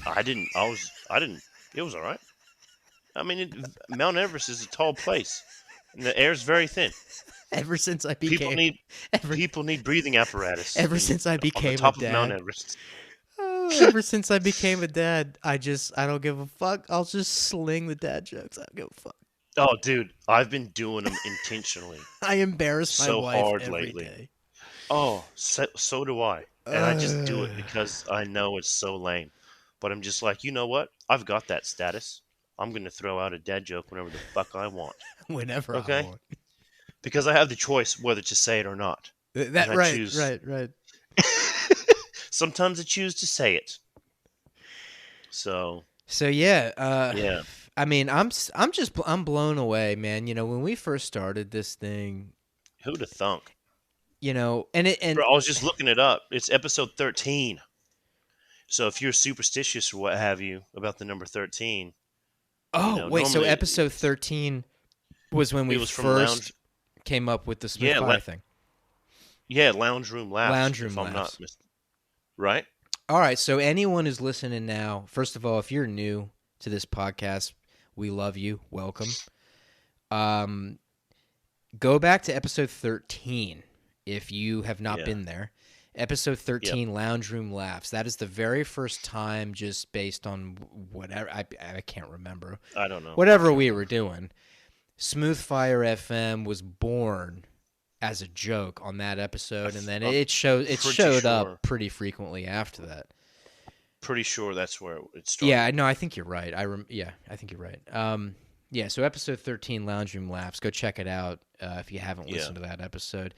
B: I didn't. It was all right. I mean, Mount Everest is a tall place, and the air's very thin.
A: Ever since I became
B: People need breathing apparatus.
A: Ever since I
B: on
A: became
B: the top
A: a dad.
B: of Mount Everest.
A: Ever since I became a dad, I don't give a fuck. I'll just sling the dad jokes. I don't give a fuck.
B: Oh, dude, I've been doing them intentionally.
A: I embarrass my
B: so
A: wife
B: hard
A: every
B: lately.
A: day.
B: Oh, so do I. And I just do it because I know it's so lame. But I'm just like, you know what? I've got that status. I'm going to throw out a dad joke whenever the fuck I want.
A: Whenever I
B: Okay?
A: want.
B: Because I have the choice whether to say it or not.
A: That
B: I
A: right,
B: choose-
A: right.
B: Sometimes I choose to say it. So
A: yeah,
B: yeah.
A: I mean, I'm blown away, man. You know, when we first started this thing,
B: Who'd have thunk?
A: you know, and
B: Bro, I was just looking it up. It's episode 13. So if you're superstitious or what have you about the number 13.
A: oh,
B: you know,
A: wait, so
B: normally
A: episode 13 was when we
B: it was from
A: first came up with the Smooth
B: Yeah,
A: Fire thing.
B: Yeah, Lounge Room Laughs.
A: Lounge Room
B: if I'm
A: Laughs.
B: not right?
A: All right, so anyone who's listening now, first of all, if you're new to this podcast, we love you. Welcome. Go back to episode 13 if you have not
B: Yeah.
A: been there. Episode 13, Lounge Room Laughs. That is the very first time, just based on whatever. I can't remember.
B: I don't know.
A: Whatever we were doing. Smooth Fire FM was born as a joke on that episode, and then it showed
B: sure.
A: up pretty frequently after that.
B: Pretty sure that's where it started.
A: Yeah, no, I think you're right. I think you're right. Yeah, so episode 13, Lounge Room Laughs. Go check it out if you haven't listened to that episode.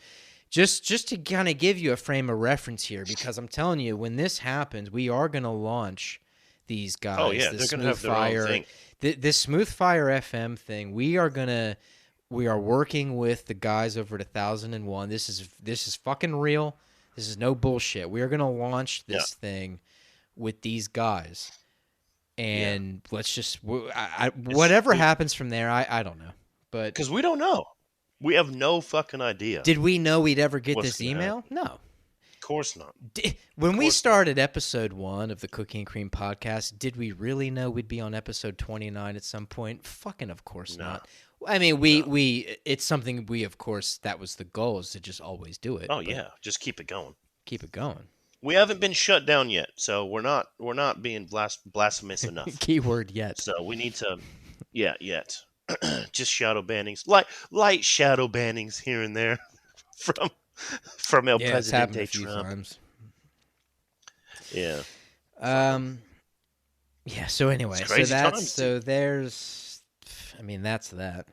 A: Just to kind of give you a frame of reference here, because I'm telling you, when this happens, we are going to launch these guys.
B: Oh yeah, they're gonna have their own thing.
A: This Smooth Fire FM thing. We are working with the guys over at 1001. This is fucking real. This is no bullshit. We are going to launch this thing with these guys, and let's just whatever happens from there. I don't know, but
B: because we don't know. We have no fucking idea.
A: Did we know we'd ever get
B: What's
A: this
B: gonna
A: email? No.
B: Of course not.
A: When we started episode 1 of the Cooking and Cream podcast, did we really know we'd be on episode 29 at some point? Fucking of course not. I mean, we it's something we, of course, that was the goal, is to just always do it.
B: Oh yeah, just keep it going.
A: Keep it going.
B: We haven't been shut down yet, so we're not being blasphemous enough.
A: Keyword yet.
B: So we need to, yet. Just shadow bannings, light shadow bannings here and there from El Presidente Trump.
A: Times.
B: Yeah.
A: Yeah. So anyway, there's. I mean, that's that.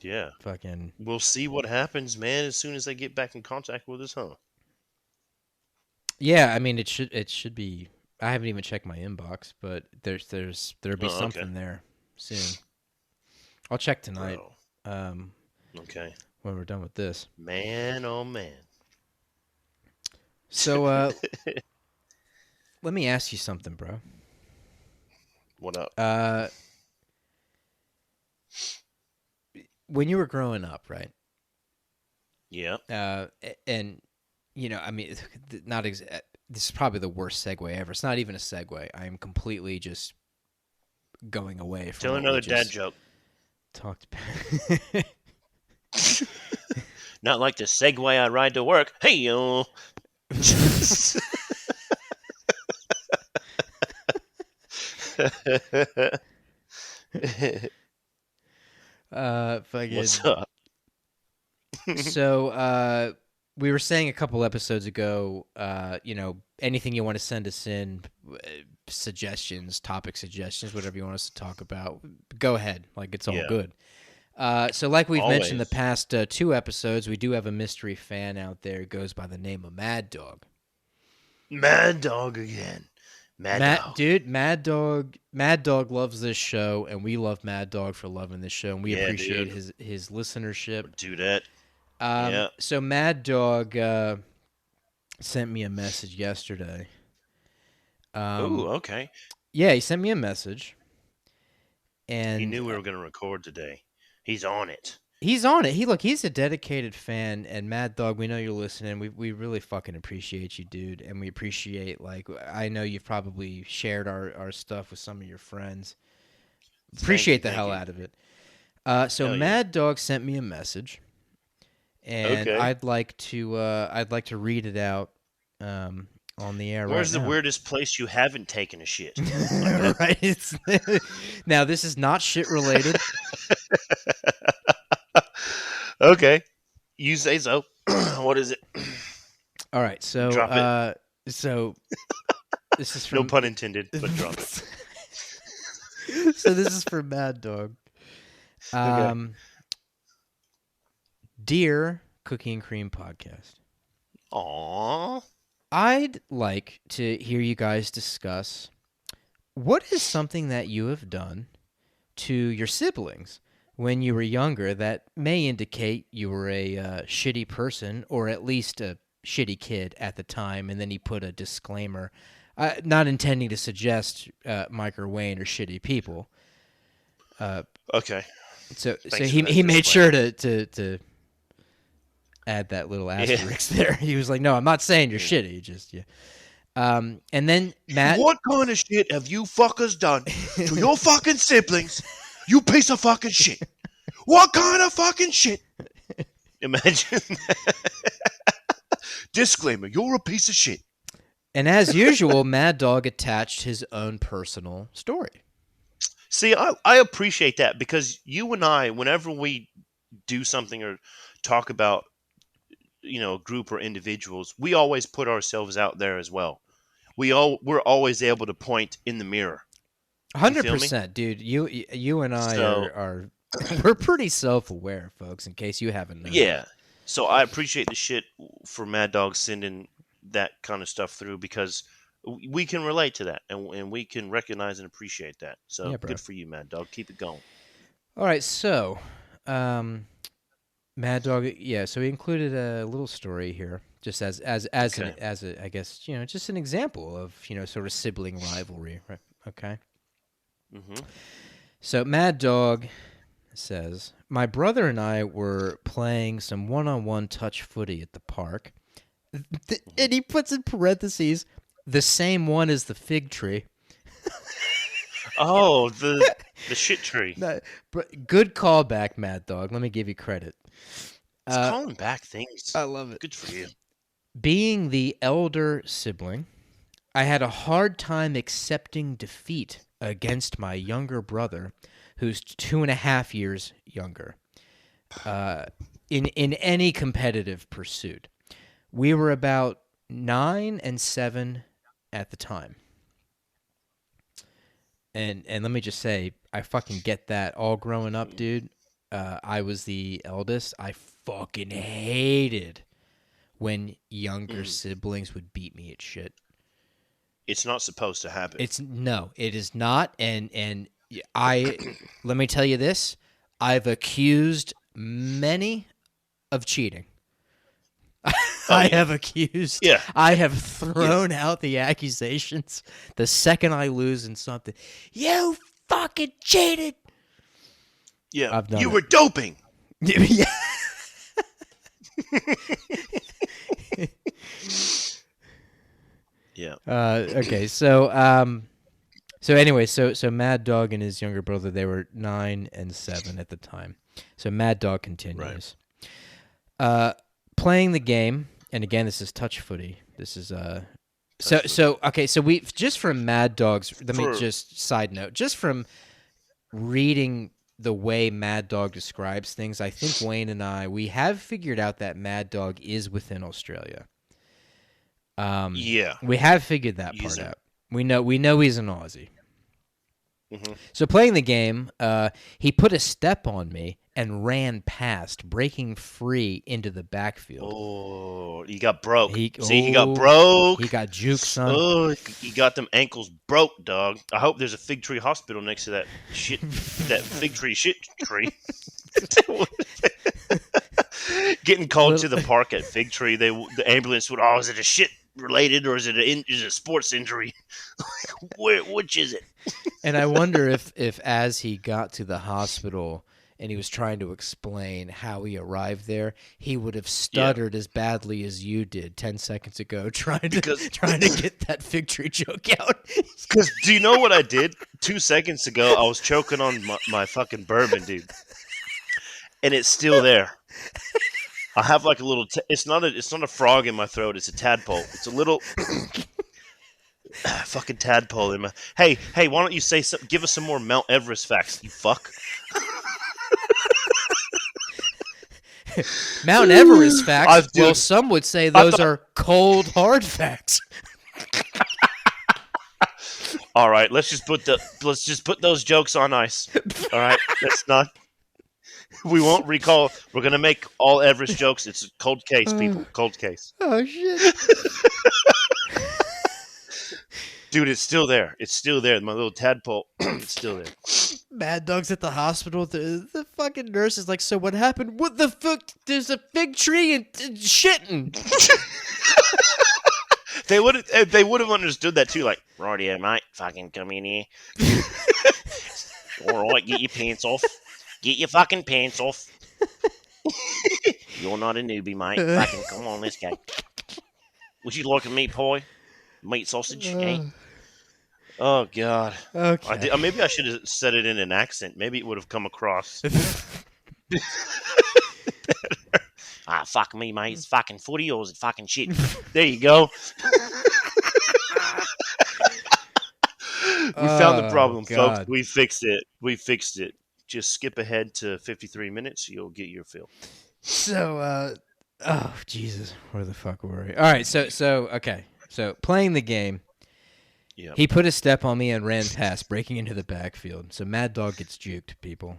B: Yeah.
A: Fucking.
B: We'll see what happens, man. As soon as they get back in contact with us, huh?
A: Yeah, I mean it should be. I haven't even checked my inbox, but there'll be
B: Oh, okay,
A: something there soon. I'll check tonight.
B: bro.
A: Um,
B: Okay,
A: when we're done with this.
B: man. Oh man.
A: So let me ask you something, bro.
B: What up?
A: Uh, when you were growing up, right?
B: Yeah.
A: And I mean, not this is probably the worst segue ever. It's not even a segue. I am completely just going away from
B: Tell
A: what we
B: another dad
A: just
B: joke.
A: talked about.
B: Not like the Segway I ride to work. Hey yo. What's
A: Fucking.
B: up?
A: So, we were saying a couple episodes ago, anything you want to send us in, suggestions, topic suggestions, whatever you want us to talk about, go ahead. Like, it's all
B: Yeah,
A: good. So like we've mentioned the
B: always.
A: past two episodes, we do have a mystery fan out there. It goes by the name of Mad Dog.
B: Mad Dog again. Mad Dog.
A: Mad Dog loves this show, and we love Mad Dog for loving this show, and we
B: Yeah,
A: appreciate
B: dude.
A: his listenership.
B: Do that. Yeah.
A: So Mad Dog sent me a message yesterday.
B: Ooh,
A: Um,
B: okay.
A: yeah, he sent me a message,
B: He
A: and
B: knew we were going to record today. He's on it.
A: he's on it. He's a dedicated fan, and Mad Dog, we know you're listening. We really fucking appreciate you, dude, and we appreciate, like, I know you've probably shared our stuff with some of your friends.
B: Thank you.
A: Appreciate the
B: Thank
A: hell
B: you.
A: out of it. So
B: Hell yeah.
A: Mad Dog sent me a message, and
B: Okay.
A: I'd like to read it out on the air right
B: Where's the
A: now.
B: weirdest place you haven't taken a shit? Like that?
A: Right? Now this is not shit related.
B: Okay. You say so. What is it?
A: All right,
B: Drop it.
A: so this is
B: No
A: from.
B: pun intended, but drop it.
A: So this is for Mad Dog.
B: Okay.
A: Dear Cookie and Cream Podcast,
B: Aww.
A: I'd like to hear you guys discuss what is something that you have done to your siblings when you were younger that may indicate you were a shitty person or at least a shitty kid at the time. And then he put a disclaimer, not intending to suggest Mike or Wayne are shitty people.
B: Okay.
A: So
B: Thanks for that
A: he made sure
B: disclaimer.
A: to add that little
B: Yeah.
A: asterisk there. He was like, "No, I'm not saying you're shitty. Just yeah." And then Matt.
B: What kind of shit have you fuckers done to your fucking siblings? You piece of fucking shit. What kind of fucking shit? Imagine that. Disclaimer, you're a piece of shit.
A: And as usual, Mad Dog attached his own personal story.
B: See, I appreciate that because you and I, whenever we do something or talk about, a group or individuals, we always put ourselves out there as well. We're always able to point in the mirror. You feel me?
A: 100%, dude. You and I
B: So
A: are we're pretty self-aware, folks, in case you haven't known.
B: yeah. So I appreciate the shit for Mad Dog sending that kind of stuff through because we can relate to that and we can recognize and appreciate that. So
A: Yeah, bro.
B: good for you, Mad Dog. Keep it going.
A: All right, so Mad Dog, yeah, so he included a little story here just
B: Okay.
A: as a I guess, just an example of, sort of sibling rivalry, right? Okay.
B: Mm-hmm.
A: So Mad Dog says, "My brother and I were playing some one-on-one touch footy at the park." And he puts in parentheses, "the same one as the fig tree."
B: Oh, the shit tree.
A: No, but good callback, Mad Dog. Let me give you credit.
B: It's calling back things.
A: I love it.
B: Good for you.
A: Being the elder sibling, I had a hard time accepting defeat against my younger brother, who's 2.5 years younger, in any competitive pursuit. We were about 9 and 7 at the time. And let me just say, I fucking get that. All growing up, dude, I was the eldest. I fucking hated when younger
B: Mhm.
A: siblings would beat me at shit.
B: It's not supposed to happen.
A: It is not. And I let me tell you this: I've accused many of cheating.
B: Oh yeah, yeah,
A: I have
B: yeah,
A: thrown out the accusations the second I lose in something. You fucking cheated.
B: yeah.
A: I've done
B: You
A: it.
B: were doping.
A: Yeah.
B: Yeah.
A: Okay, so anyway, so Mad Dog and his younger brother, they were 9 and 7 at the time. So Mad Dog
B: Right.
A: continues. Uh, playing the game, and again, this is touch footy. This is
B: Touch footy.
A: okay. So we just from Mad Dog's. Let me
B: For
A: just side note. Just from reading the way Mad Dog describes things, I think Wayne and we have figured out that Mad Dog is within Australia.
B: yeah,
A: We have figured that part
B: using.
A: out. We know he's an Aussie.
B: Hmm.
A: So playing the game, he put a step on me and ran past, breaking free into the backfield.
B: Oh, he got broke.
A: He
B: See, he got
A: oh
B: broke.
A: he got juked, son.
B: Oh, he got them ankles broke, dog. I hope there's a Fig Tree Hospital next to that shit, that Fig Tree shit tree. Getting called to the park at Fig Tree, the ambulance would. Oh, is it a shit related or is it is it a sports injury? Which is it?
A: And I wonder if as he got to the hospital and he was trying to explain how he arrived there, he would have
B: Yeah,
A: stuttered as badly as you did 10 seconds ago trying to
B: because
A: trying to get that fig tree joke out.
B: because do you know what I did 2 seconds ago? I was choking on my fucking bourbon, dude, and it's still there. I have like a little. It's not a frog in my throat. It's a tadpole. It's a little fucking tadpole in my. Hey, why don't you say some? Give us some more Mount Everest facts, you fuck.
A: Mount Everest facts? Well,
B: Dude,
A: some would say
B: I
A: those
B: thought.
A: are cold, hard facts.
B: All right, let's just put those jokes on ice. All right, let's not. We won't recall. We're gonna make all Everest jokes. It's a cold case, people. Cold case.
A: Oh, shit.
B: Dude, it's still there. It's still there. My little tadpole. It's still there.
A: Mad Dog's at the hospital. The fucking nurse is like, so what happened? What the fuck? There's a fig tree and shitting.
B: They would have understood that too. Like, righty, mate, fucking come in here. All right, get your pants off. Get your fucking pants off. You're not a newbie, mate. Fucking come on, let's go. Would you like a meat pie? Meat sausage, eh? Oh God.
A: Okay.
B: Maybe I should have said it in an accent. Maybe it would have come across. Ah, fuck me, mate. It's fucking footy or is it fucking shit? There you go. We found the problem, folks.
A: God.
B: We fixed it. We fixed it. Just skip ahead to 53 minutes. You'll get your fill.
A: So, oh Jesus, where the fuck were we? All right, so okay, so playing the game,
B: Yeah.
A: he put a step on me and ran past, breaking into the backfield. So Mad Dog gets juked, people.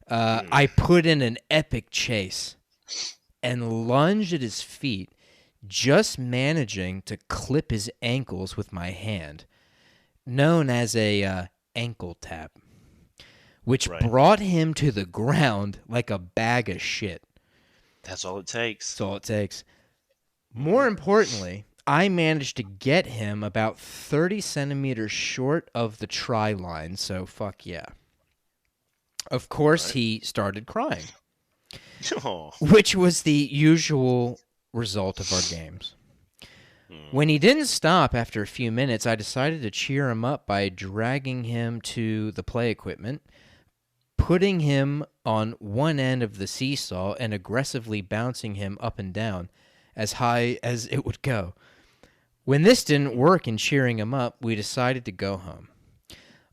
A: I put in an epic chase and lunged at his feet, just managing to clip his ankles with my hand, known as a ankle tap, which
B: Right.
A: brought him to the ground like a bag of shit.
B: That's all it takes.
A: That's all it takes. More importantly, I managed to get him about 30 centimeters short of the try line, so fuck yeah. Of course,
B: Right.
A: he started crying,
B: Oh.
A: which was the usual result of our games. When he didn't stop after a few minutes, I decided to cheer him up by dragging him to the play equipment, putting him on one end of the seesaw, and aggressively bouncing him up and down as high as it would go. When this didn't work in cheering him up, we decided to go home.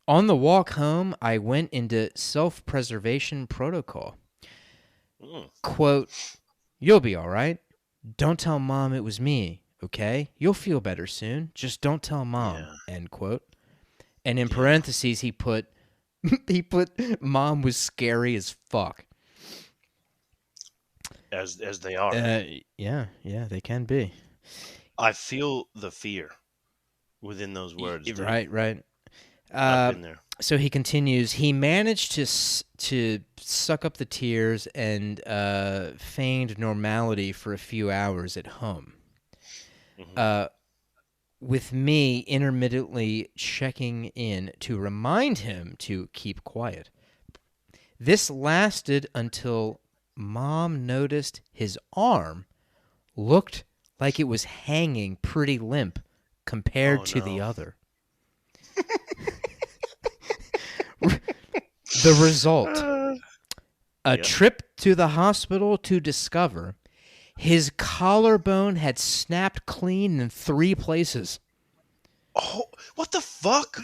A: On the walk home, I went into self-preservation protocol.
B: Mm.
A: Quote, "You'll be all right. Don't tell Mom it was me, okay? You'll feel better soon. Just don't tell Mom,"
B: Yeah.
A: end quote. And in parentheses, he put, Mom was scary as fuck.
B: as they are.
A: Yeah, they can be.
B: I feel the fear within those words, dude.
A: Right.
B: I've been there.
A: So he continues. He managed to suck up the tears and feigned normality for a few hours at home.
B: Mhm.
A: With me intermittently checking in to remind him to keep quiet. This lasted until Mom noticed his arm looked like it was hanging pretty limp compared
B: Oh
A: to the
B: no.
A: other. The result, a
B: Yep.
A: trip to the hospital to discover his collarbone had snapped clean in 3 places.
B: Oh, what the fuck?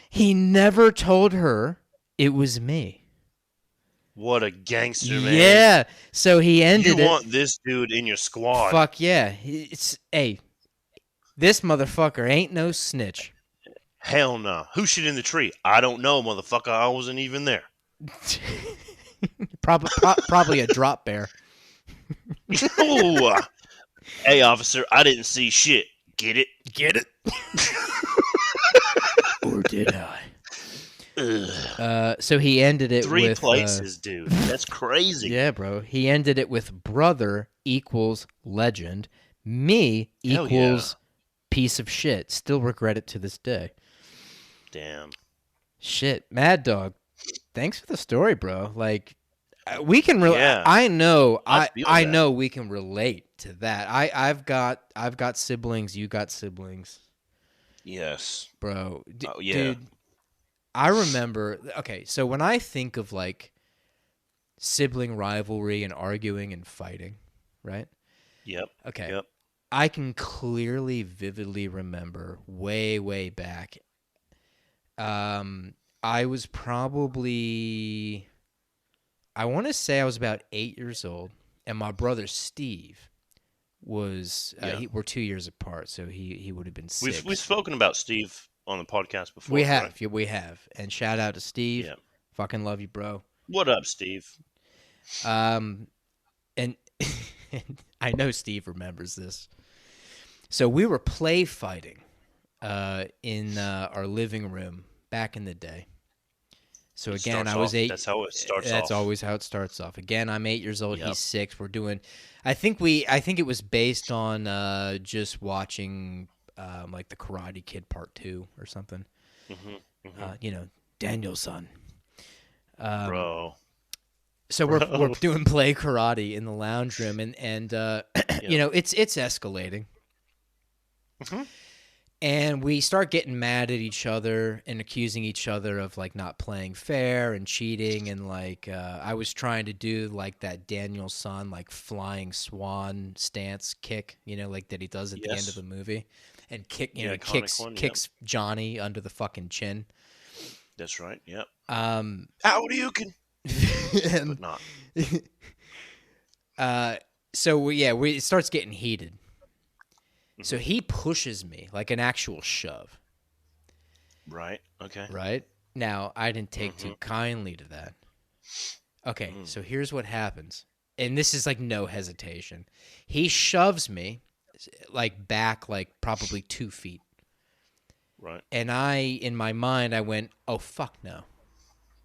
A: He never told her it was me.
B: What a gangster, man.
A: Yeah. So he
B: You
A: ended it.
B: want this dude in your squad.
A: Fuck yeah. Hey, this motherfucker ain't no snitch.
B: Hell no. Who shit in the tree? I don't know, motherfucker. I wasn't even there.
A: Probably a drop bear.
B: Ooh. Hey, officer, I didn't see shit. Get it?
A: Get it? Or did I?
B: Ugh.
A: So he ended it
B: 3
A: with
B: places, dude. That's crazy.
A: yeah, bro. He ended it with brother equals legend. Me
B: Hell
A: equals piece of shit. Still regret it to this day.
B: Damn.
A: Shit, Mad Dog. Thanks for the story, bro. Like we can
B: Yeah.
A: I know
B: I feel
A: I
B: that.
A: know we can relate to that. I've got siblings, you got siblings.
B: Yes.
A: Bro.
B: Oh, yeah.
A: Dude, I remember okay, so when I think of like sibling rivalry and arguing and fighting, right?
B: Yep.
A: Okay.
B: Yep.
A: I can clearly, vividly remember way back. I was probably, I want to say I was about 8 years old, and my brother Steve was,
B: Yeah.
A: we're 2 years apart, so he would have been 6.
B: We've spoken about Steve on the podcast before.
A: We have,
B: right?
A: yeah, we have, and shout out to Steve.
B: Yeah.
A: Fucking love you, bro.
B: What up, Steve?
A: And I know Steve remembers this. So we were play fighting in our living room back in the day. So
B: It
A: again,
B: starts
A: I was
B: off-
A: 8.
B: That's how it starts
A: That's
B: off.
A: always how it starts off. Again, I'm 8 years old.
B: Yep.
A: He's 6. We're doing. I think it was based on just watching like the Karate Kid Part 2 or something.
B: Mm-hmm.
A: Daniel-san.
B: Bro.
A: So we're doing play karate in the lounge room, and it's escalating.
B: Mhm.
A: And we start getting mad at each other and accusing each other of like not playing fair and cheating, and like I was trying to do like that Daniel-san like flying swan stance kick, like that he does at the end
B: Yes.
A: of the movie, and
B: The iconic one,
A: kicks Johnny under the fucking chin.
B: That's right. Yep.
A: Um,
B: How do you can?
A: and,
B: But not.
A: so it starts getting heated. So
B: Mm-hmm.
A: he pushes me like an actual shove.
B: Right. Okay.
A: Right? Now, I didn't take
B: Mm-hmm.
A: too kindly to that. Okay,
B: Mm.
A: so here's what happens. And this is like no hesitation. He shoves me like back like probably 2 feet.
B: Right.
A: And in my mind, I went, oh, fuck no.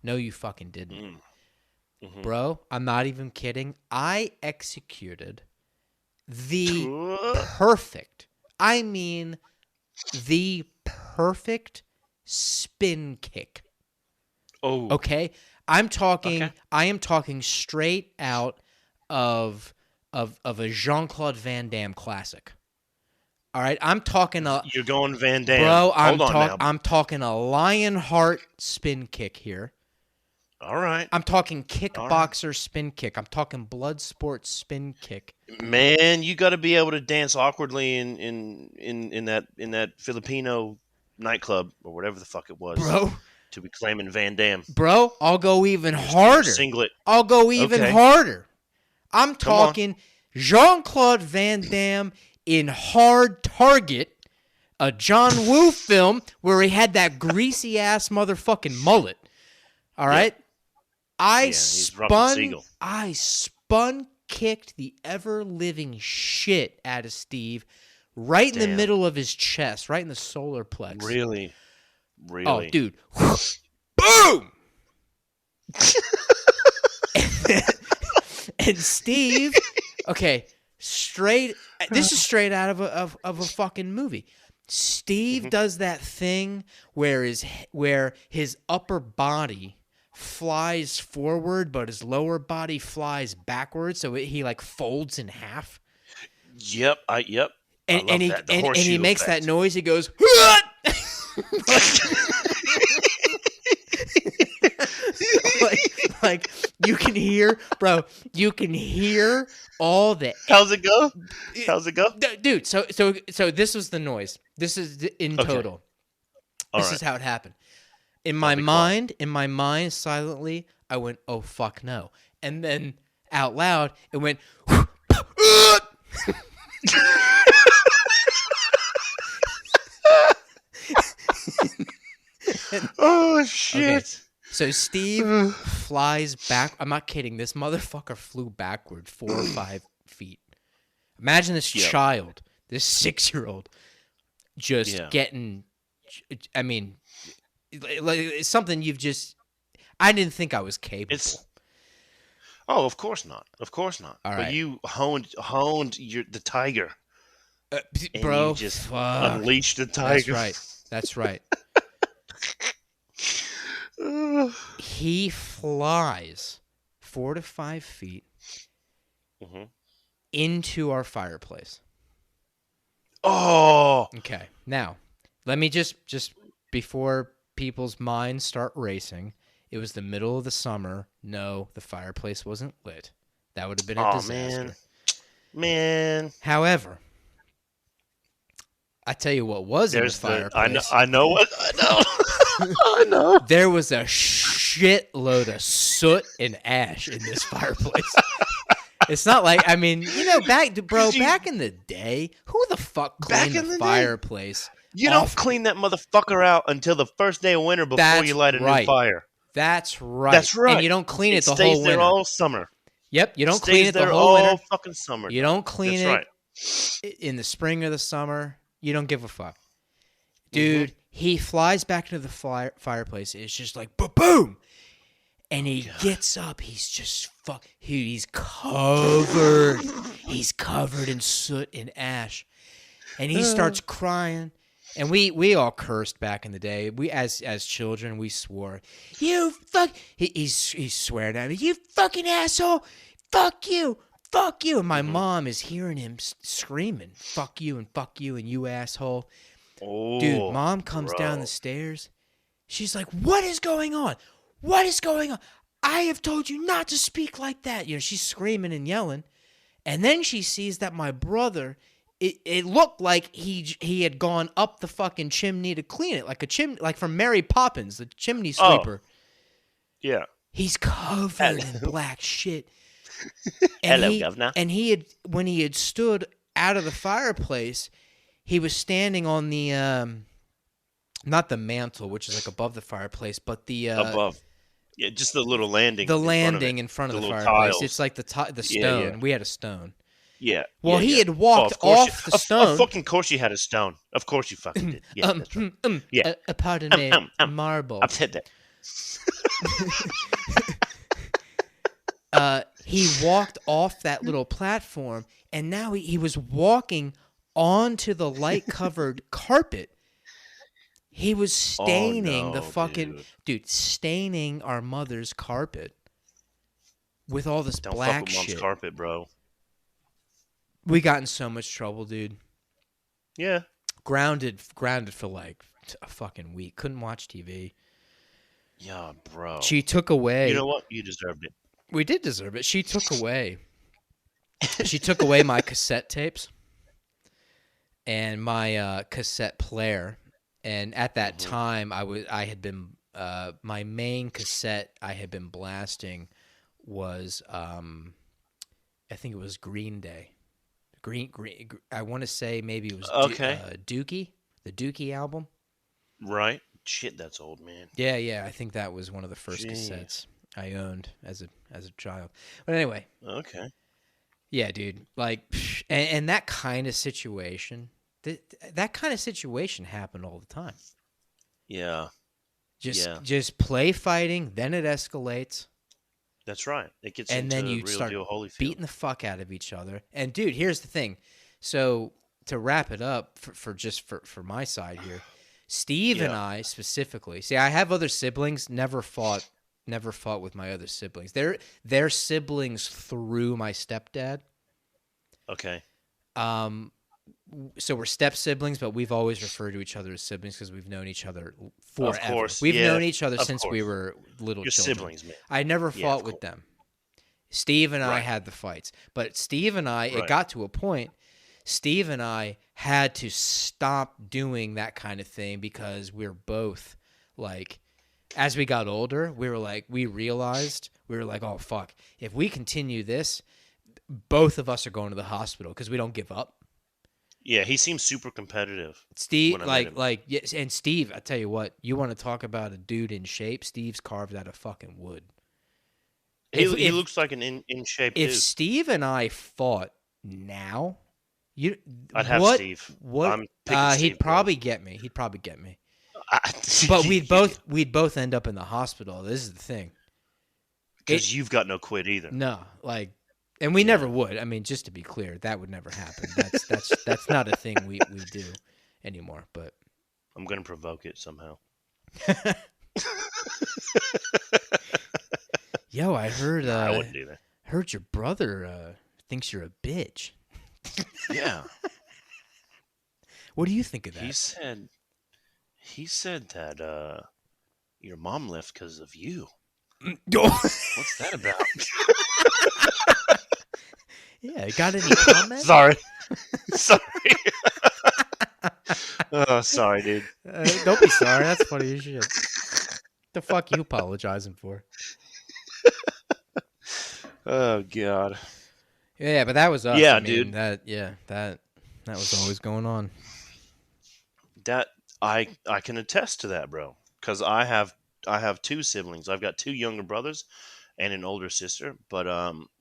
A: No, you fucking didn't.
B: Mm. Mhm.
A: Bro, I'm not even kidding. I executed the
B: Ooh.
A: perfect, I mean the perfect spin kick.
B: Oh.
A: Okay? I am talking straight out of a Jean-Claude Van Damme classic. All right? I'm talking
B: You're going Van Damme.
A: bro,
B: Hold on now.
A: I'm talking a Lionheart spin kick here.
B: All right.
A: I'm talking kickboxer spin kick. I'm talking blood sport spin kick.
B: Man, you got to be able to dance awkwardly in that Filipino nightclub or whatever the fuck it was.
A: Bro,
B: To be claiming Van Damme.
A: Bro, I'll go even harder.
B: Singlet.
A: I'll go even
B: Okay.
A: harder. I'm
B: Come on.
A: talking Jean-Claude Van Damme in Hard Target, a John Woo film where he had that greasy ass motherfucking mullet. All right?
B: he's Ruffin Siegel.
A: I spun kicked the ever living shit out of Steve right in the
B: Damn.
A: middle of his chest, right in the solar plex.
B: Really?
A: Oh, dude. Boom! And Steve, okay, this is straight out of a fucking movie. Steve does that thing where his upper body flies forward, but his lower body flies backwards, so he like folds in half.
B: Yep. Yep.
A: And
B: I love
A: he
B: that. The
A: and he
B: horseshoe
A: makes
B: effect.
A: that noise. He goes, like you can hear, bro. You can hear all the.
B: How's it go? How's it go?
A: Dude? So this was the noise. This is in
B: Okay.
A: total.
B: All
A: This
B: right.
A: is how it happened. In my mind, silently, I went, "Oh fuck no!" And then out loud, it went.
B: Oh shit!
A: Okay. So Steve flies back. I'm not kidding. This motherfucker flew backward 4 or 5 feet. Imagine this child, this 6-year-old, just getting. I mean, like it's something you've just. I didn't think I was capable.
B: Oh, of course not. Of course not.
A: All
B: but
A: right.
B: you honed the tiger, and
A: bro.
B: you just
A: Fuck.
B: unleashed the tiger.
A: That's right. He flies 4 to 5 feet into our fireplace.
B: Oh.
A: Okay. Now, let me just before people's minds start racing, it was the middle of the summer. No, the fireplace wasn't lit. That would have been a disaster.
B: Man.
A: However, I tell you what was in the fireplace.
B: I know what I know. I know.
A: There was a shitload of soot and ash in this fireplace. It's not like, I mean, back in the day, who the fuck cleaned the fireplace?
B: You don't clean that motherfucker out until the first day of winter before you light a new fire.
A: That's right.
B: That's right.
A: And you don't clean it the whole
B: winter. It stays
A: winter.
B: there all summer.
A: Yep, you don't clean it the whole winter.
B: all fucking summer.
A: You don't clean
B: That's
A: it in the spring or the summer. You don't give a fuck. Dude, he flies back into the fireplace. It's just like, boom! And he gets up. He's just he's covered. He's covered in soot and ash. And he starts crying. And we all cursed back in the day. We as children, we swore. You fuck. He's swearing at me. You fucking asshole. Fuck you. Fuck you. And my mom is hearing him screaming, fuck you and you asshole.
B: Oh,
A: dude, mom comes down the stairs. She's like, what is going on? What is going on? I have told you not to speak like that. She's screaming and yelling. And then she sees that my brother, it looked like he had gone up the fucking chimney to clean it, like from Mary Poppins, the chimney sweeper.
B: Oh. Yeah.
A: He's covered in black shit. And
B: Hello, governor.
A: And when he had stood out of the fireplace, he was standing on the not the mantle, which is like above the fireplace, but the
B: above. Yeah, just the little landing.
A: The landing in front of the fireplace. Tiles. It's like the stone. Yeah. We had a stone.
B: Yeah.
A: Well, he had walked off the stone.
B: Of fucking course you had a stone. Of course you fucking did. Yeah, that's right. Yeah.
A: Pardon me. Marble.
B: I've said
A: that. He walked off that little platform, and now he was walking onto the light-covered carpet. He was staining the fucking... Dude, staining our mother's carpet with all this black
B: fuck with
A: shit.
B: Mom's carpet, bro.
A: We got in so much trouble, dude.
B: Yeah.
A: Grounded for like a fucking week. Couldn't watch TV.
B: Yeah, bro.
A: She took away...
B: You know what? You deserved it.
A: We did deserve it. She took away my cassette tapes and my cassette player. And at that time, I had been my main cassette I had been blasting was I think it was Green Day. Green. I want to say maybe it was Dookie, the Dookie album.
B: Right. Shit, that's old, man.
A: Yeah. I think that was one of the first cassettes I owned as a child. But anyway.
B: Okay.
A: Yeah, dude. Like, and that kind of situation, that kind of situation happened all the time.
B: Yeah. Yeah.
A: Just play fighting, then it escalates,
B: That's right. It gets
A: and then
B: into
A: you
B: real
A: start
B: deal Holyfield.
A: beating the fuck out of each other. And dude, here's the thing. So to wrap it up for my side here, Steve and
B: Yeah.
A: I specifically. See, I have other siblings. Never fought with my other siblings. They're siblings through my stepdad.
B: Okay.
A: So we're step siblings, but we've always referred to each other as siblings because we've known each other forever.
B: Of course.
A: We've
B: Yeah.
A: known each other
B: Of
A: since we
B: course.
A: were little
B: Your
A: children.
B: siblings, man.
A: I never
B: Yeah,
A: fought
B: of
A: with
B: course.
A: them. Steve and I
B: Right.
A: had the fights, but Steve and I, it
B: Right.
A: got to a point. Steve and I had to stop doing that kind of thing because we're both like, as we got older, we realized, oh fuck, if we continue this, both of us are going to the hospital because we don't give up.
B: Yeah, he seems super competitive.
A: Steve,
B: when I met him.
A: yes, and Steve, I tell you what, you want to talk about a dude in shape? Steve's carved out of fucking wood.
B: He
A: If
B: looks like an in shape
A: if
B: dude.
A: Steve and I fought now,
B: I'd have
A: what
B: Steve.
A: what
B: I'm picking Steve,
A: he'd
B: bro.
A: probably get me. He'd probably get me.
B: I-
A: But we'd both end up in the hospital. This is the thing.
B: because you've got no quit either.
A: No, like, and we never would. I mean, just to be clear, that would never happen. That's not a thing we do anymore. But
B: I'm gonna provoke it somehow.
A: yo, I heard
B: I wouldn't do that.
A: heard your brother thinks you're a bitch.
B: Yeah,
A: What do you think of that?
B: he said that your mom left because of you.
A: yeah,
B: What's that about?
A: got any comments?
B: Sorry. Oh, sorry, dude.
A: Don't be sorry. That's funny as shit. The fuck you apologizing for?
B: Oh God.
A: Yeah, but that was us.
B: Yeah,
A: I mean,
B: dude.
A: That was always going on.
B: That I can attest to that, bro. Because I have two siblings. I've got two younger brothers and an older sister. But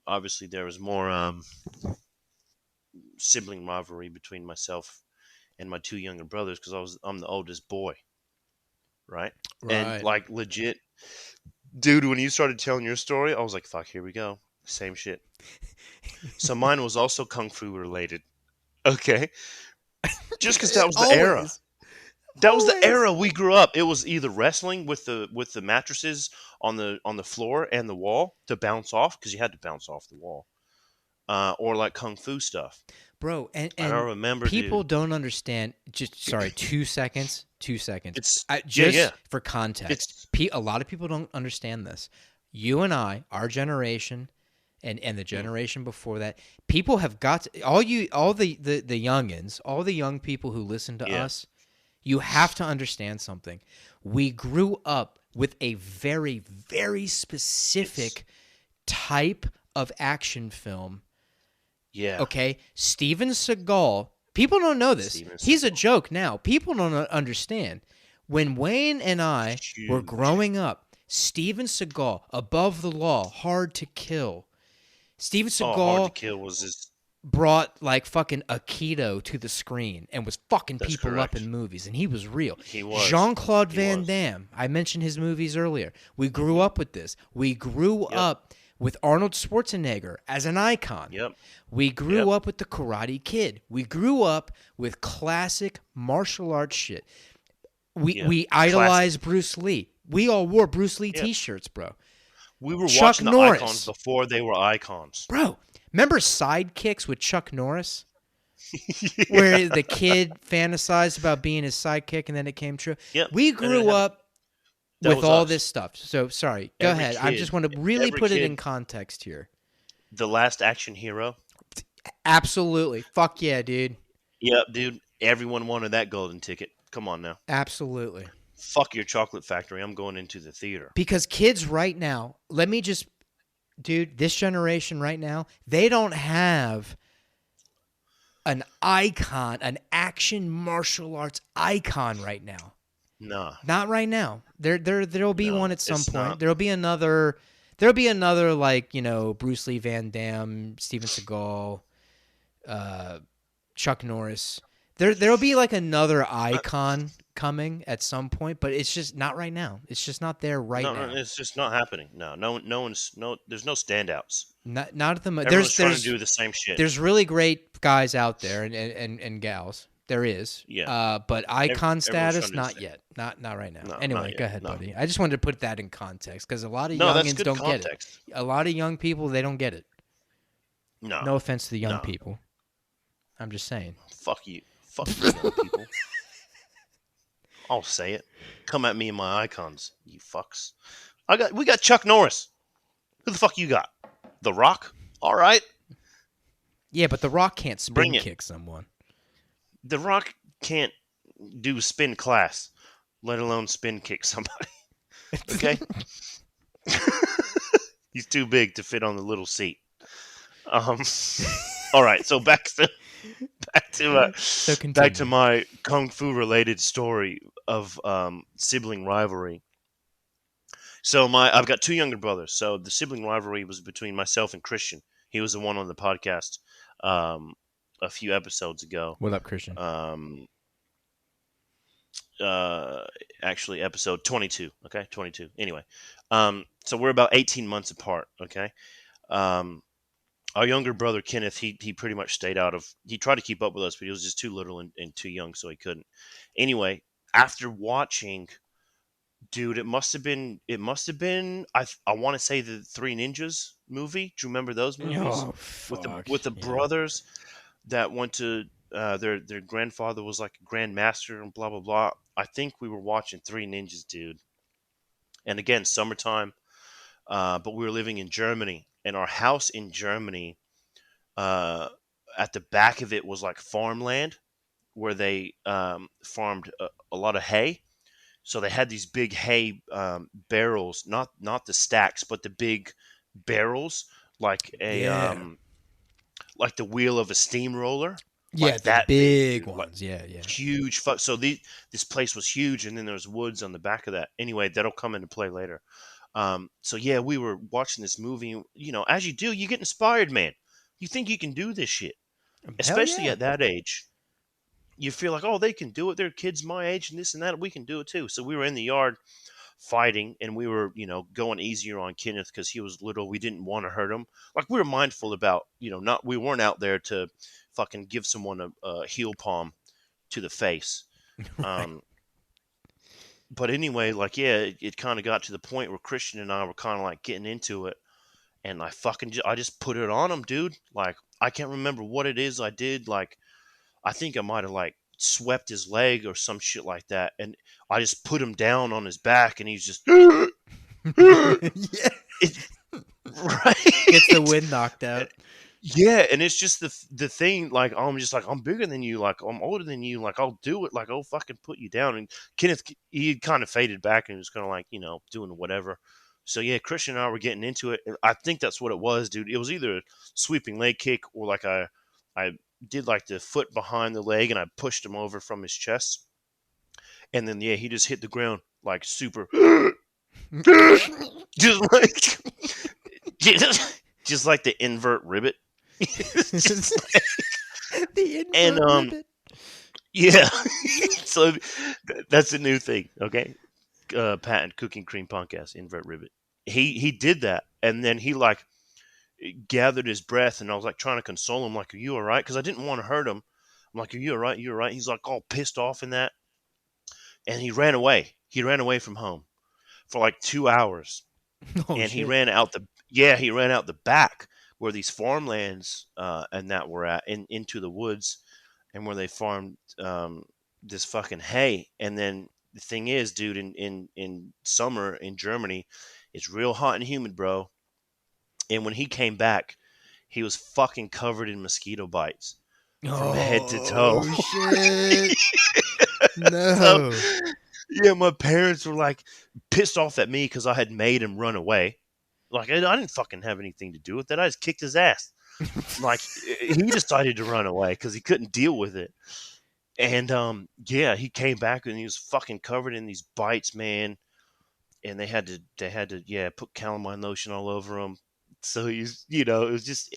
B: obviously there was more sibling rivalry between myself and my two younger brothers because I'm the oldest boy, right? And like legit, dude, when you started telling your story, I was like, "Fuck, here we go, same shit." So mine was also kung fu related, okay? Just because that was the era. That was the era we grew up. It was either wrestling with the mattresses on the floor and the wall to bounce off because you had to bounce off the wall, or like kung fu stuff.
A: Bro, and
B: I don't remember,
A: people
B: dude.
A: don't understand. Just sorry, 2 seconds. 2 seconds.
B: It's
A: just for context.
B: It's
A: A lot of people don't understand this. You and I, our generation, and the generation before that, people have got to, all the youngins, all the young people who listen to us. You have to understand something. We grew up with a very, very specific type of action film.
B: Yeah.
A: Okay, Steven Seagal. People don't know this.
B: Steven
A: He's a joke now. People don't understand. When Wayne and I were growing up, Steven Seagal, Above the Law, Hard to Kill. Steven Seagal
B: Hard to Kill was his.
A: Brought like fucking Aikido to the screen and was fucking
B: That's
A: people
B: correct.
A: up in movies, and he was real.
B: He was.
A: Jean-Claude
B: He
A: Van
B: was.
A: Damme. I mentioned his movies earlier. We grew up with this. We grew up with Arnold Schwarzenegger as an icon.
B: Yep.
A: We grew up with the Karate Kid. We grew up with classic martial arts shit. We idolized Bruce Lee. We all wore Bruce Lee t-shirts, bro.
B: We were
A: Chuck
B: watching the
A: Norris.
B: icons before they were icons.
A: Bro, remember Sidekicks with Chuck Norris? Where the kid fantasized about being his sidekick and then it came true.
B: Yep.
A: We grew up with all
B: us.
A: this stuff. So, sorry. Go
B: Every
A: ahead. I
B: kid-
A: just want to really
B: every
A: put it
B: kid-
A: in context here.
B: The Last Action Hero.
A: Absolutely. Fuck yeah, dude.
B: Yep, dude. Everyone wanted that golden ticket. Come on now.
A: Absolutely.
B: Fuck your chocolate factory. I'm going into the theater.
A: Because kids right now, dude, this generation right now, they don't have an icon, an action martial arts icon right now.
B: Nah.
A: Not right now. There'll be
B: No,
A: one at some
B: it's
A: point.
B: not.
A: There'll be another There'll be another like Bruce Lee, Van Damme, Steven Seagal, Chuck Norris. There'll be like another icon coming at some point, but it's just not right now. It's just not there right
B: No,
A: now.
B: it's just not happening. No one's there's no standouts.
A: Not at the moment.
B: Everyone's trying to do the same shit.
A: There's really great guys out there and gals. There is.
B: Yeah.
A: But icon status,
B: trying to
A: not yet. Not right now.
B: No,
A: Anyway,
B: not yet.
A: go ahead,
B: No.
A: buddy. I just wanted to put that in context because a lot of
B: that's
A: youngins
B: good
A: don't get it.
B: context.
A: A lot of young people, they don't get it.
B: No.
A: No offense to the young
B: No.
A: people. I'm just saying.
B: Fuck you. Fuck you, young people. I'll say it. Come at me and my icons, you fucks. We got Chuck Norris. Who the fuck you got? The Rock? All right.
A: Yeah, but The Rock can't spin
B: Bring it.
A: kick someone.
B: The Rock can't do spin class, let alone spin kick somebody. Okay? He's too big to fit on the little seat. All right, so back to my kung fu related story of sibling rivalry. So I've got two younger brothers. So the sibling rivalry was between myself and Christian. He was the one on the podcast a few episodes ago.
A: What up, Christian?
B: Actually, episode 22. Okay, 22. Anyway, so we're about 18 months apart. Okay. Our younger brother Kenneth, he pretty much stayed out of. He tried to keep up with us, but he was just too little and too young, so he couldn't. Anyway, after watching, dude, it must have been. I want to say the Three Ninjas movie. Do you remember those movies
A: Oh,
B: with the brothers that went to their grandfather was like a grandmaster and blah blah blah. I think we were watching Three Ninjas, dude. And again, summertime, but we were living in Germany. And our house in Germany, at the back of it was like farmland where they farmed a lot of hay. So they had these big hay barrels, not the stacks, but the big barrels, like like the wheel of a steamroller.
A: Yeah,
B: like
A: that big
B: dude,
A: ones.
B: like
A: Yeah.
B: huge. So this place was huge, and then there's woods on the back of that. Anyway, that'll come into play later. So yeah, we were watching this movie. As you do, you get inspired, man. You think you can do this shit, especially
A: yeah.
B: at that age. You feel like, oh, they can do it. They're kids my age and this and that. We can do it too. So we were in the yard fighting, and we were, going easier on Kenneth because he was little. We didn't want to hurt him. Like we were mindful about, we weren't out there to fucking give someone a heel palm to the face. But anyway, like, yeah, it kind of got to the point where Christian and I were kind of like getting into it, and I just put it on him, dude. Like, I can't remember what it is I did. Like, I think I might have like swept his leg or some shit like that, and I just put him down on his back, and he's just
A: Yeah.
B: right,
A: Gets the wind knocked out.
B: Yeah, and it's just the thing. Like, I'm just like, I'm bigger than you. Like, I'm older than you. Like, I'll do it. Like, I'll fucking put you down. And Kenneth, he kind of faded back and was kind of like, doing whatever. So yeah, Christian and I were getting into it. And I think that's what it was, dude. It was either a sweeping leg kick or like I did like the foot behind the leg and I pushed him over from his chest. And then yeah, he just hit the ground like super, just like just like the invert ribbit.
A: The invert ribbit.
B: Yeah. So that's a new thing, okay? Patent Cooking Cream Podcast, invert ribbit. He did that, and then he like gathered his breath, and I was like trying to console him, like, "Are you all right?" Because I didn't want to hurt him. I'm like, "Are you all right? You all right?" He's like all pissed off in that, and he ran away. He ran away from home for like 2 hours, and
A: Shit.
B: he ran out the back where these farmlands and that were at into the woods, and where they farmed this fucking hay. And then the thing is, dude, in summer in Germany, it's real hot and humid, bro. And when he came back, he was fucking covered in mosquito bites from head to toe.
A: Oh shit! No.
B: So, yeah, my parents were like pissed off at me because I had made him run away. Like, I didn't fucking have anything to do with that. I just kicked his ass. Like, he decided to run away because he couldn't deal with it. And yeah, he came back and he was fucking covered in these bites, man. and they had to put calamine lotion all over him. So it was just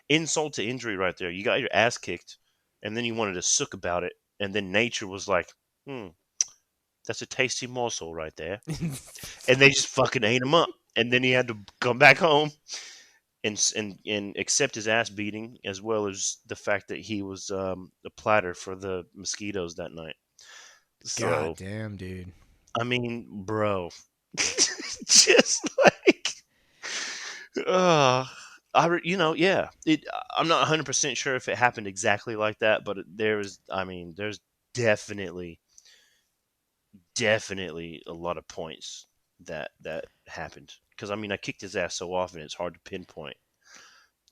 B: insult to injury right there. You got your ass kicked, and then you wanted to sook about it, and then nature was like, hmm, that's a tasty morsel right there, and they just fucking ate him up. And then he had to come back home and accept his ass beating, as well as the fact that he was a platter for the mosquitoes that night.
A: God
B: So
A: damn, dude.
B: I mean, bro, just like, uh, yeah. I'm not 100% sure if it happened exactly like that, but there's definitely, definitely a lot of points that happened. Because I mean, I kicked his ass so often, it's hard to pinpoint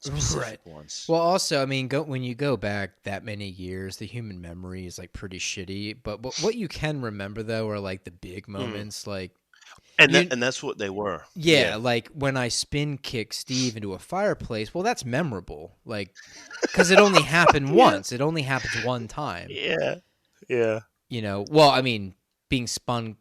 A: Right.
B: specific ones.
A: Well, also, I mean, when you go back that many years, the human memory is like pretty shitty. But what you can remember though are like the big
B: Mm.
A: moments, like
B: And
A: you,
B: that's what they were.
A: yeah,
B: Yeah.
A: like when I spin kick Steve into a fireplace. Well, that's memorable, like because it only happened
B: Yeah.
A: once. It only happens one time.
B: Yeah. Yeah.
A: Well, I mean, being spun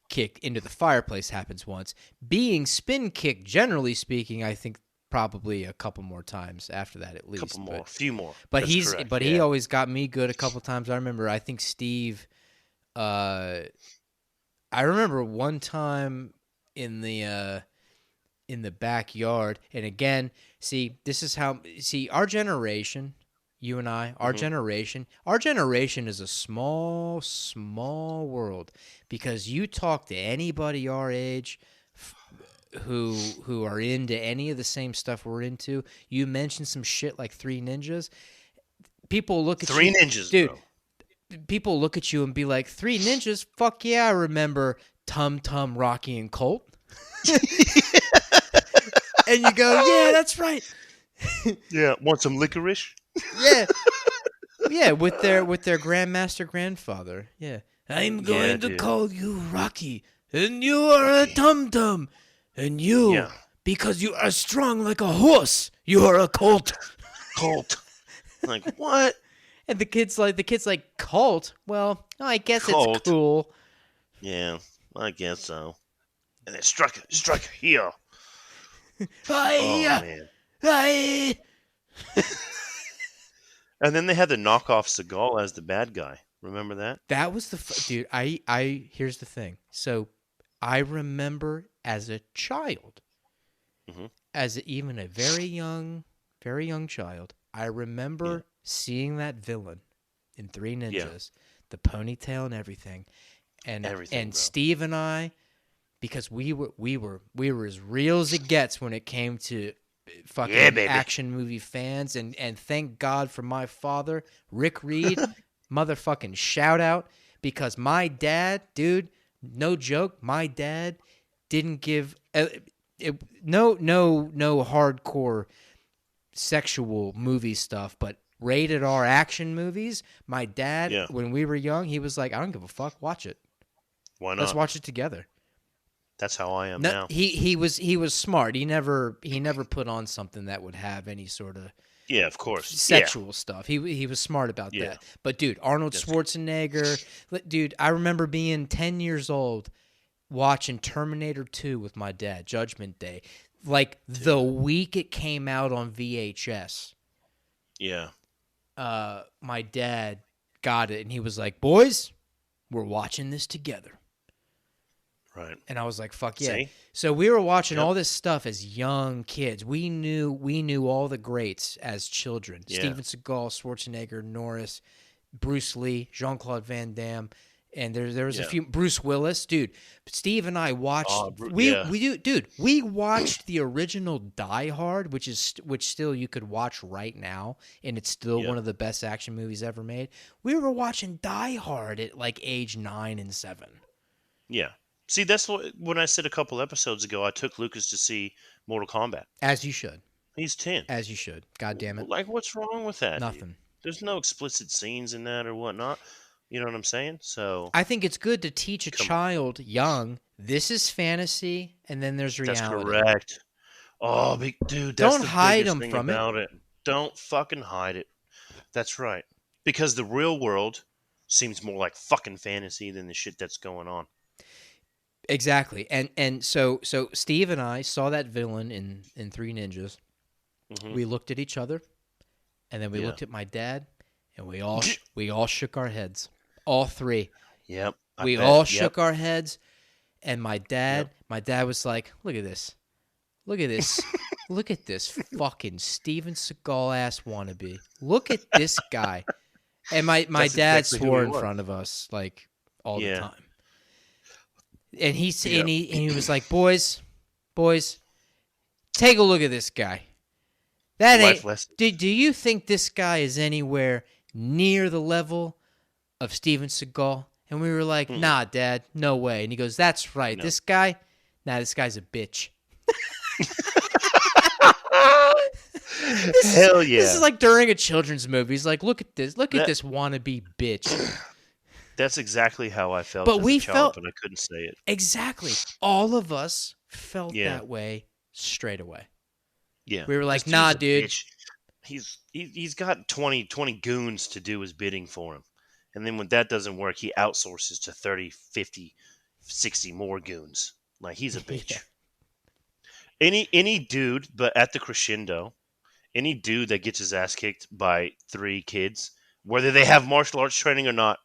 A: kicked into the fireplace happens once. Being spin kicked, generally speaking, I think probably a couple more times after that at
B: A couple
A: least.
B: more, a few more.
A: But
B: That's correct.
A: he
B: Yeah.
A: always got me good a couple times. I remember. I think Steve. Uh, I remember one time in the backyard, and again, this is how our generation. You and I,
B: Hmm.
A: our generation is a small, small world because you talk to anybody our age who are into any of the same stuff we're into. You mention some shit like Three Ninjas, people look at
B: Three
A: you,
B: ninjas,
A: dude.
B: bro.
A: People look at you and be like, Three Ninjas? Fuck yeah, I remember Tum Tum, Rocky, and Colt. And you go, yeah, that's right.
B: Yeah. Want some licorice?
A: Yeah, yeah, with their grandmaster grandfather. Yeah, I'm
B: Yeah,
A: going to
B: dude.
A: call you Rocky, and you are a
B: Rocky.
A: Tum Tum, and you,
B: Yeah.
A: because you are strong like a horse, you are a Colt.
B: Colt. Like what?
A: And the kid's like Colt. Well, I guess it's
B: Colt.
A: cool.
B: Yeah, I guess so. And then struck her here. Oh
A: Hi,
B: man.
A: hi.
B: And then they had the knockoff Seagal as the bad guy. Remember that?
A: That was dude. Here's the thing. So, I remember as a child,
B: Hmm.
A: even a very young child, I
B: Yeah.
A: remember seeing that villain in Three
B: Yeah.
A: Ninjas, the ponytail and everything,
B: Everything,
A: and
B: bro.
A: Steve and I, because we were as real as it gets when it came to
B: Yeah,
A: fucking
B: baby.
A: action movie fans, and thank God for my father, Rick Reed, motherfucking shout out, because my dad, dude, no joke, my dad didn't give no hardcore sexual movie stuff, but rated R action movies. My dad,
B: Yeah.
A: when we were young, he was like, I don't give a fuck, watch it.
B: Why
A: Let's
B: not?
A: watch it together.
B: That's how I am
A: No,
B: now.
A: he was smart. He never put on something that would have any sort of
B: Yeah, of course. Yeah.
A: sexual stuff. He was smart about
B: Yeah.
A: that. But dude, Arnold
B: That's
A: Schwarzenegger, dude, I remember being 10 years old watching Terminator 2 with my dad, Judgment Day. Like the week it came out on VHS,
B: yeah.
A: my dad got it and he was like, "Boys, we're watching this together."
B: Right.
A: And I was like, "Fuck yeah!"
B: See?
A: So we were watching
B: Yep.
A: all this stuff as young kids. We knew all the greats as children:
B: Yeah.
A: Steven Seagal, Schwarzenegger, Norris, Bruce Lee, Jean-Claude Van Damme, and there was a
B: Yeah.
A: few. Bruce Willis, dude. Steve and I watched.
B: Oh, yeah.
A: We watched the original Die Hard, which still you could watch right now, and it's still
B: Yeah.
A: one of the best action movies ever made. We were watching Die Hard at like age 9 and 7.
B: Yeah. See, that's when I said a couple episodes ago, I took Lucas to see Mortal Kombat.
A: As you should.
B: He's 10.
A: As you should. God damn it.
B: Like, what's wrong with that, dude?
A: Nothing.
B: There's no explicit scenes in that or whatnot. You know what I'm saying? So,
A: I think it's good to teach a
B: come on.
A: child young, this is fantasy, and then there's
B: That's
A: reality.
B: correct. Oh, dude, that's
A: Don't
B: the
A: hide
B: biggest
A: them
B: thing
A: from it.
B: about it. Don't fucking hide it. That's right. Because the real world seems more like fucking fantasy than the shit that's going on.
A: Exactly. And so Steve and I saw that villain in Three Ninjas.
B: Hmm.
A: We looked at each other, and then we
B: Yeah.
A: looked at my dad, and we all shook our heads. All three.
B: Yep. I
A: We
B: bet.
A: all
B: Yep.
A: shook our heads, and
B: Yep.
A: my dad was like, "Look at this. Look at this. Look at this fucking Steven Seagal ass wannabe. Look at this guy." And my
B: That's
A: dad
B: exactly who
A: swore
B: he
A: in
B: was.
A: front of us like all the
B: Yeah.
A: time. And
B: Yep.
A: he was like, "Boys, take a look at this guy. That
B: Life
A: ain't
B: lesson.
A: do you think this guy is anywhere near the level of Steven Seagal?" And we were like,
B: Mm-mm.
A: "Nah, Dad, no way." And he goes, "That's right.
B: No.
A: This guy's a bitch."
B: Hell yeah.
A: This is like during a children's movie. He's like, "Look at this
B: That-
A: this wannabe bitch."
B: That's exactly how I felt
A: But
B: as
A: we
B: a child,
A: felt-
B: but I couldn't say it.
A: Exactly. All of us felt
B: Yeah.
A: that way straight away.
B: Yeah.
A: We were like,
B: This dude's
A: "Nah,
B: a
A: dude."
B: bitch. He's got 20 goons to do his bidding for him. And then when that doesn't work, he outsources to 30, 50, 60 more goons. Like, he's a bitch.
A: Yeah.
B: Any dude, but at the crescendo, any dude that gets his ass kicked by 3 kids, whether they have martial arts training or not,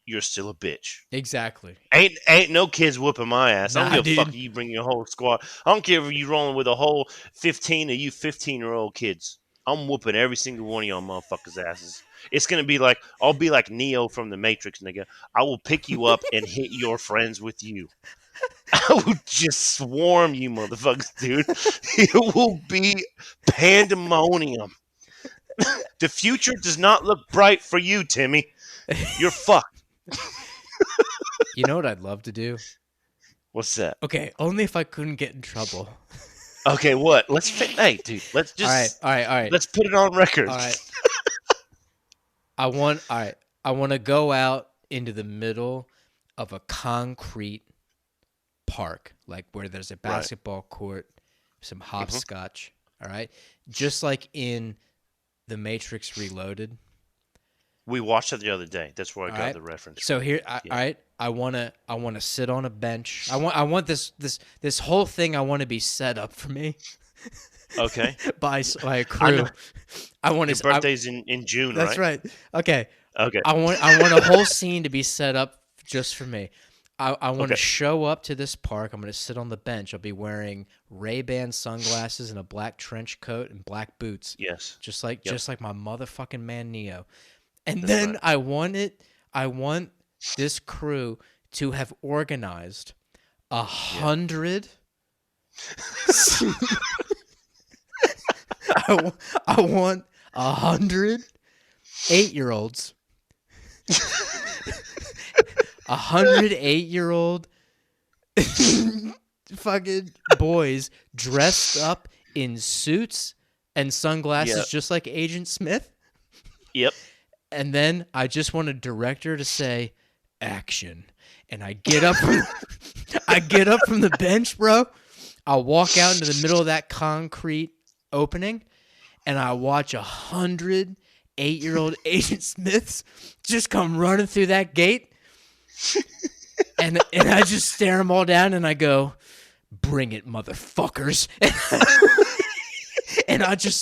B: you're still a bitch.
A: Exactly.
B: Ain't no kids whooping my ass. I
A: Nah,
B: don't give a fuck
A: dude.
B: if you bring your whole squad. I don't care if you rolling with a whole 15 of you 15-year-old kids. I'm whooping every single one of y'all motherfuckers' asses. It's gonna be like I'll be like Neo from the Matrix, nigga. I will pick you up and hit your friends with you. I will just swarm you motherfuckers, dude. It will be pandemonium. The future does not look bright for you, Timmy. You're fucked.
A: You know what I'd love to do?
B: What's that?
A: Okay, only if I couldn't get in trouble.
B: Okay, what? Hey, dude. Let's just.
A: All right.
B: Let's put it on record.
A: All right. I want to go out into the middle of a concrete park, like where there's a basketball court, some hopscotch. All right, just like in The Matrix Reloaded.
B: We watched it the other day. That's where I got
A: right.
B: the reference.
A: So here, all right, I wanna sit on a bench. I want this whole thing. I want to be set up for me.
B: Okay.
A: by a crew. I want
B: Your birthday's in June, right?
A: That's right. Okay.
B: Okay.
A: I want a whole scene to be set up just for me. I want to show up to this park. I'm going to sit on the bench. I'll be wearing Ray-Ban sunglasses and a black trench coat and black boots.
B: Yes.
A: Just like my motherfucking man Neo. And
B: That's
A: then
B: right.
A: I want this crew to have organized 100 I want 100 8-year-olds 100 8-year-old fucking boys dressed up in suits and sunglasses just like Agent Smith.
B: Yep.
A: And then I just want a director to say action. And I get up from the bench, bro. I'll walk out into the middle of that concrete opening and I watch 100 8-year-old Agent Smiths just come running through that gate. And I just stare them all down and I go, "Bring it, motherfuckers." And I just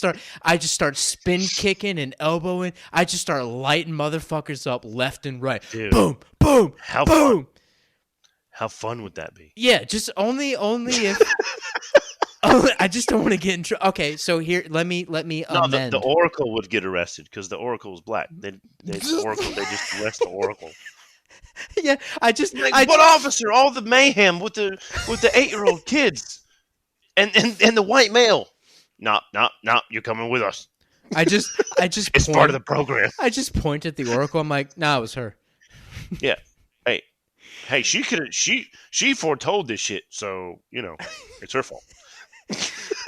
A: start spin kicking and elbowing. I just start lighting motherfuckers up left and right.
B: Dude.
A: Boom, boom,
B: How
A: boom.
B: How fun would that be?
A: Yeah, just only if I just don't want to get in trouble. Okay, so here, let me
B: No,
A: amend.
B: the Oracle would get arrested because the Oracle was black. They just arrest the Oracle.
A: Yeah,
B: What officer? All the mayhem with the 8-year-old kids, and the white male. No, you're coming with us.
A: I just
B: It's part of the program.
A: I just point at the Oracle. I'm like, nah, it was her.
B: Yeah. Hey, she foretold this shit, so it's her fault.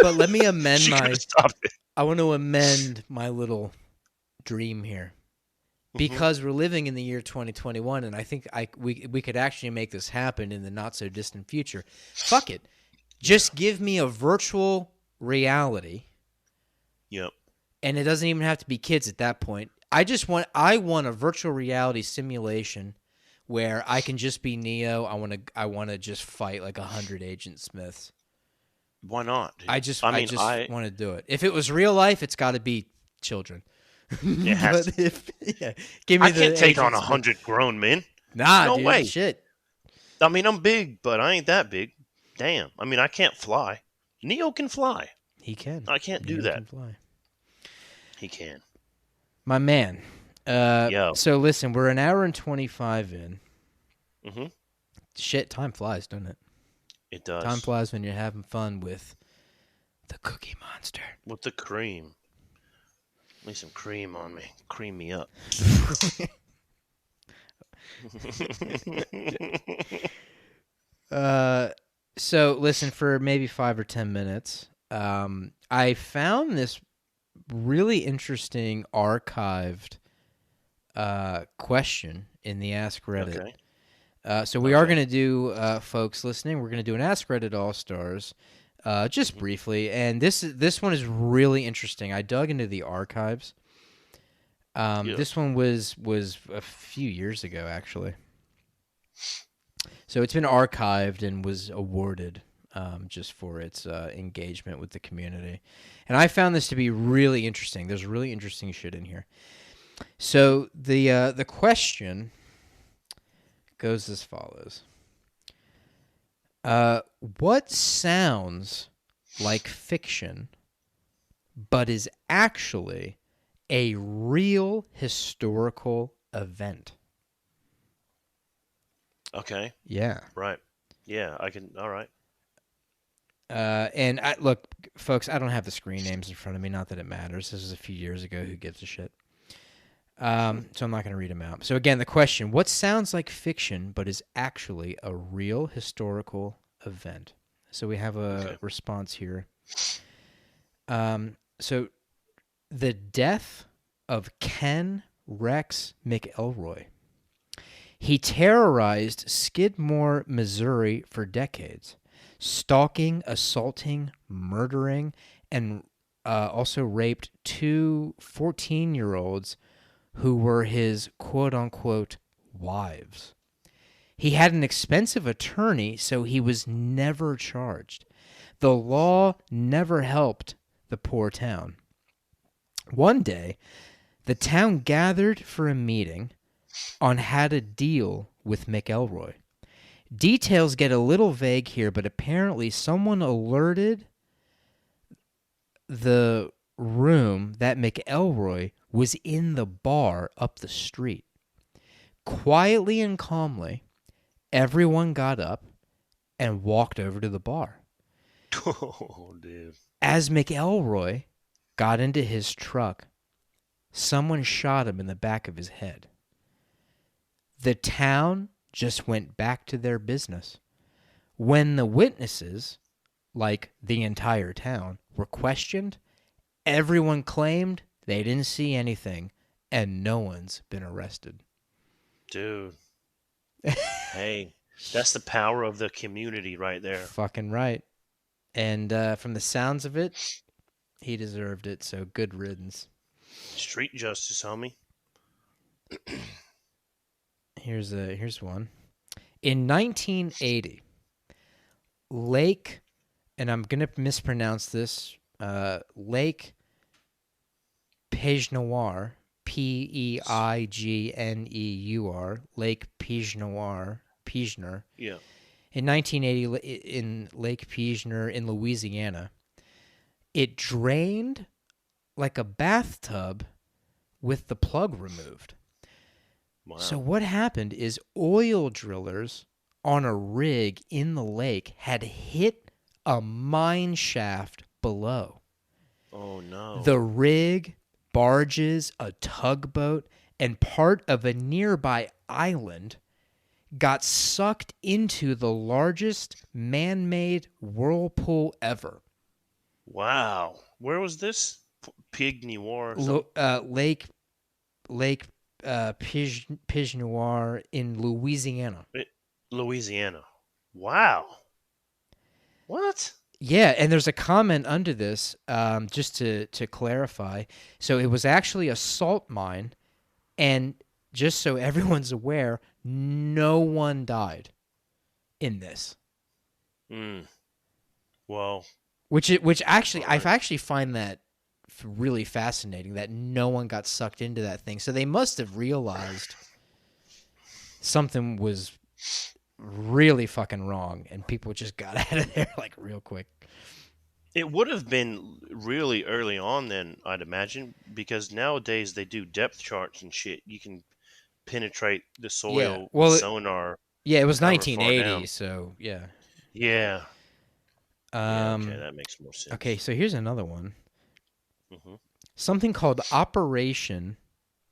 A: But let me amend
B: She
A: my.
B: could have stopped it.
A: I want to amend my little dream here. Because we're living in the year 2021, and I think we could actually make this happen in the not-so-distant future. Fuck it. Just give me a virtual reality.
B: Yep.
A: And it doesn't even have to be kids at that point. I want a virtual reality simulation where I can just be Neo. I want to just fight like 100 Agent Smiths.
B: Why not, dude?
A: I
B: mean,
A: just want to do it. If it was real life, it's got to be children.
B: It has
A: But if give me
B: I can't
A: the
B: take on
A: Agent Smith.
B: 100 grown men.
A: Nah,
B: No
A: dude,
B: way.
A: shit.
B: I mean, I'm big, but I ain't that big. Damn. I mean, I can't fly. Neo can fly.
A: He can.
B: I can't do
A: Neo
B: that.
A: can fly.
B: He can.
A: My man.
B: Yo.
A: So listen, we're an hour and 25 in.
B: Mm-hmm.
A: Shit, time flies, doesn't it?
B: It does.
A: Time flies when you're having fun with the Cookie Monster.
B: With the cream. Need some cream on me. Cream me up.
A: So listen, for maybe 5 or 10 minutes, I found this really interesting archived question in the Ask Reddit.
B: Okay.
A: So we are going to do, folks listening, we're going to do an Ask Reddit All-Stars just briefly. And this one is really interesting. I dug into the archives. This one was a few years ago, actually. So it's been archived and was awarded just for its engagement with the community. And I found this to be really interesting. There's really interesting shit in here. So the question goes as follows. What sounds like fiction but is actually a real historical event?
B: Okay.
A: Yeah.
B: Right. Yeah, I can. All right.
A: And look, folks, I don't have the screen names in front of me. Not that it matters. This was a few years ago. Who gives a shit? So I'm not going to read them out. So again, the question, what sounds like fiction but is actually a real historical event? So we have a response here. So the death of Ken Rex McElroy. He terrorized Skidmore, Missouri for decades, stalking, assaulting, murdering, and also raped two 14-year-olds who were his quote-unquote wives. He had an expensive attorney, so he was never charged. The law never helped the poor town. One day, the town gathered for a meeting on how to deal with McElroy. Details get a little vague here, but apparently someone alerted the room that McElroy was in the bar up the street. Quietly and calmly, everyone got up and walked over to the bar.
B: Oh, dude.
A: As McElroy got into his truck, someone shot him in the back of his head. The town just went back to their business. When the witnesses, like the entire town, were questioned, everyone claimed they didn't see anything, and no one's been arrested.
B: Dude. Hey, that's the power of the community right there.
A: Fucking right. And from the sounds of it, he deserved it, so good riddance.
B: Street justice, homie.
A: Here's one. In 1980, Lake, and I'm going to mispronounce this, Lake Peigneur, Peigneur, Lake Peigneur.
B: Yeah.
A: In 1980, in Lake Peigneur in Louisiana, it drained like a bathtub with the plug removed.
B: Wow.
A: So what happened is oil drillers on a rig in the lake had hit a mine shaft below.
B: Oh, no.
A: The rig, barges, a tugboat, and part of a nearby island got sucked into the largest man-made whirlpool ever.
B: Wow. Where was this? Peigneur.
A: Lake Peigneur in Louisiana.
B: Louisiana. Wow. What?
A: Yeah, and there's a comment under this, just to clarify. So it was actually a salt mine, and just so everyone's aware, No one died in this.
B: Well,
A: Which actually,
B: all
A: I
B: right.
A: actually find that really fascinating that no one got sucked into that thing. So they must have realized something was really fucking wrong, and people just got out of there like real quick.
B: It would have been really early on then, I'd imagine, because nowadays they do depth charts and shit. You can penetrate the
A: Yeah.
B: soil with
A: Well,
B: sonar,
A: yeah, it was
B: however far
A: 1980,
B: down.
A: so yeah.
B: Yeah. Yeah, okay,
A: Um.
B: that makes more
A: Okay,
B: sense.
A: so here's another one.
B: Hmm.
A: Something called Operation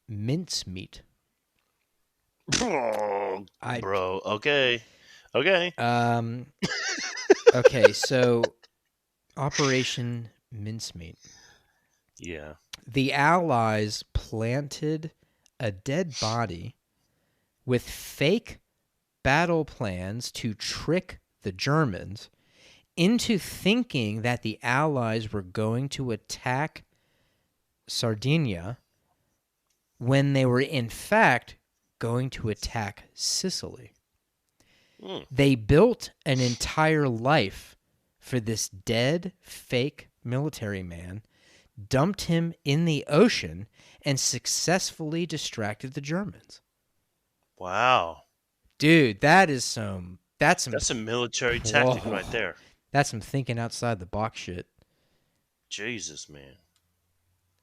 A: Mincemeat.
B: Oh,
A: I
B: bro, okay. Okay.
A: um. Okay, so Operation Mincemeat.
B: Yeah.
A: The Allies planted a dead body with fake battle plans to trick the Germans into thinking that the Allies were going to attack Sardinia when they were in fact going to attack Sicily.
B: Mm.
A: They built an entire life for this dead, fake military man, dumped him in the ocean, and successfully distracted the Germans.
B: Wow.
A: Dude, that is some. That's some.
B: That's a military tactic
A: Whoa.
B: right there.
A: That's some thinking outside the box shit.
B: Jesus, man.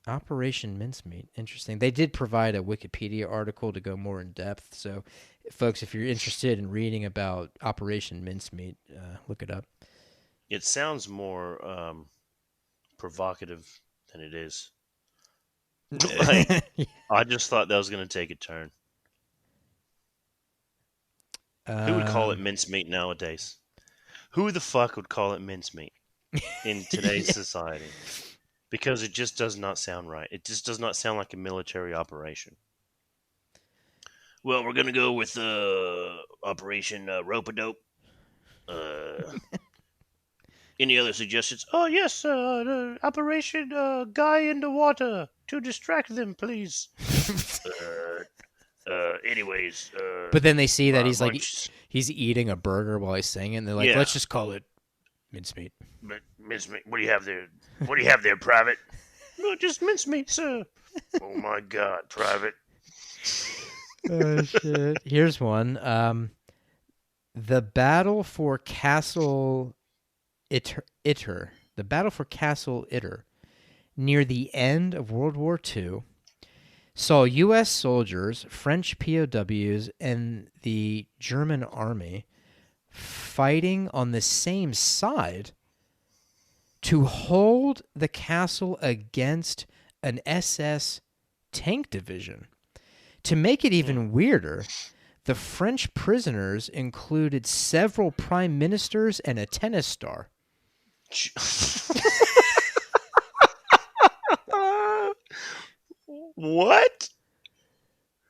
A: Operation Mincemeat. Interesting. They did provide a Wikipedia article to go more in depth. So, folks, if you're interested in reading about Operation Mincemeat, look it up.
B: It sounds more provocative than it is. Like, I just thought that was going to take a turn. Who would call it
A: um,
B: mincemeat nowadays? Who the fuck would call it mincemeat in today's
A: yeah.
B: society? Because it just does not sound right. It just does not sound like a military operation. Well, we're gonna go with Operation Rope-a-Dope. Uh, any other suggestions? Oh yes, Operation Guy in the Water to distract them, please. Uh, anyways,
A: But then they see that he's like
B: March.
A: he's eating a burger while he's singing. And they're like,
B: Yeah,
A: let's just call it mincemeat.
B: mincemeat. What do you have there? What do you have there, Private? No, just mincemeat, sir. Oh my God, Private.
A: Oh shit! Here's one. The battle for Castle Itter. The battle for Castle Itter near the end of World War II saw U.S. soldiers, French POWs, and the German army fighting on the same side to hold the castle against an SS tank division. To make it
B: Hmm.
A: even weirder, the French prisoners included several prime ministers and a tennis star.
B: What?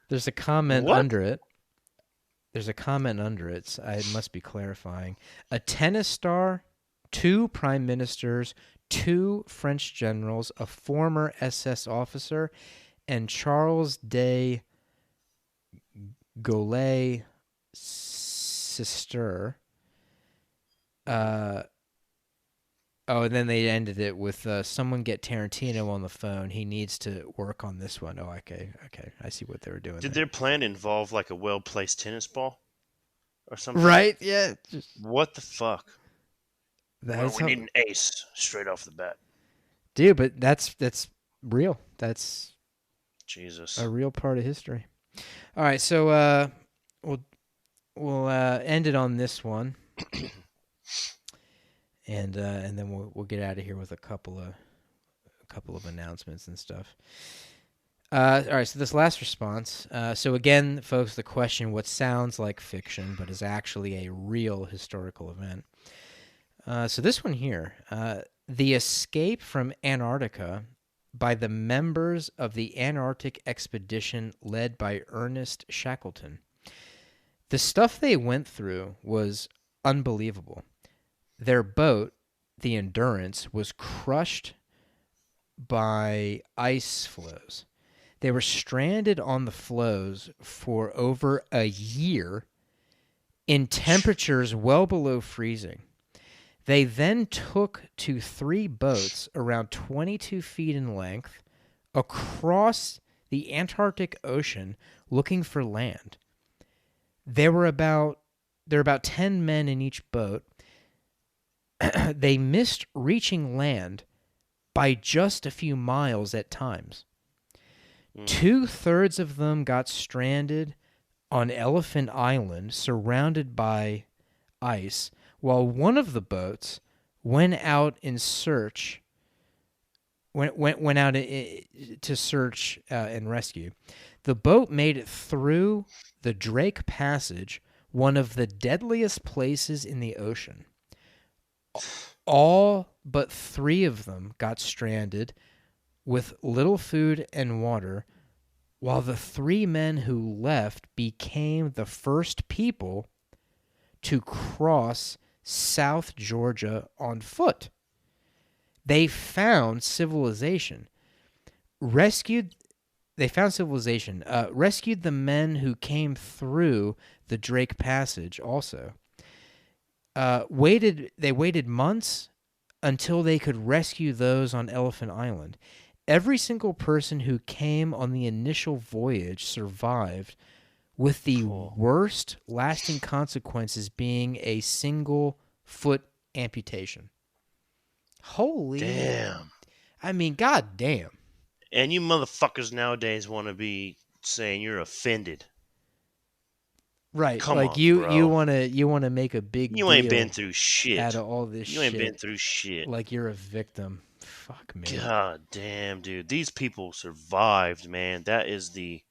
A: There's a comment
B: What?
A: under it. So it must be clarifying. A tennis star, two prime ministers, two French generals, a former SS officer, and Charles de Gaulle sister. Uh, oh, and then they ended it with someone get Tarantino on the phone. He needs to work on this one. Oh, okay. I see what they were doing
B: Did
A: there.
B: their plan involve like a well placed tennis ball or something?
A: Right? Yeah.
B: What the fuck? Well,
A: That's
B: we
A: how,
B: need an ace straight off the bat.
A: dude. But that's real. That's a
B: Jesus.
A: real part of history. All right, so we'll end it on this one, and then we'll get out of here with a couple of announcements and stuff. All right, so this last response. So again, folks, the question: what sounds like fiction but is actually a real historical event? So this one here, the escape from Antarctica by the members of the Antarctic expedition led by Ernest Shackleton. The stuff they went through was unbelievable. Their boat, the Endurance, was crushed by ice floes. They were stranded on the floes for over a year in temperatures well below freezing. They then took to 3 boats around 22 feet in length across the Antarctic Ocean looking for land. There were about 10 men in each boat. They missed reaching land by just a few miles at times. 2/3 of them got stranded on Elephant Island, surrounded by ice, while one of the boats went out in search. Went out to search and rescue. The boat made it through the Drake Passage, one of the deadliest places in the ocean. All but 3 of them got stranded with little food and water, while the 3 men who left became the first people to cross South Georgia on foot. They found civilization. Rescued the men who came through the Drake Passage also. They waited months until they could rescue those on Elephant Island. Every single person who came on the initial voyage survived, with the worst lasting consequences being a single foot amputation. Holy
B: damn.
A: I mean, god damn.
B: And you motherfuckers nowadays want to be saying you're offended.
A: Right.
B: Come
A: like
B: on,
A: you
B: bro.
A: you want to make a big
B: You
A: deal
B: ain't been through shit.
A: out of all this shit.
B: You ain't been through shit.
A: Like you're a victim. Fuck me.
B: God damn, dude. These people survived, man. That is the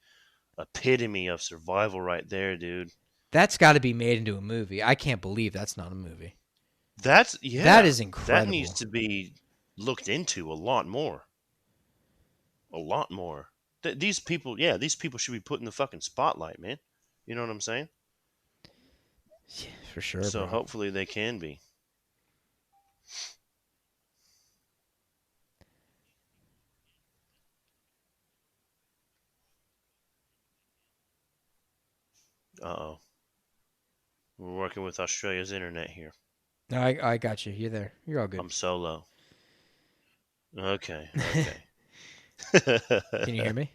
B: epitome of survival right there, dude.
A: That's got to be made into a movie. I can't believe that's not a movie.
B: That
A: is incredible.
B: That needs to be looked into a lot more. A lot more. These people should be put in the fucking spotlight, man. You know what I'm saying?
A: Yeah, for sure.
B: So
A: bro.
B: hopefully they can be. Uh-oh. We're working with Australia's internet here.
A: No, I got you. You're there. You're all good.
B: I'm solo. Okay. Okay.
A: Can you hear me?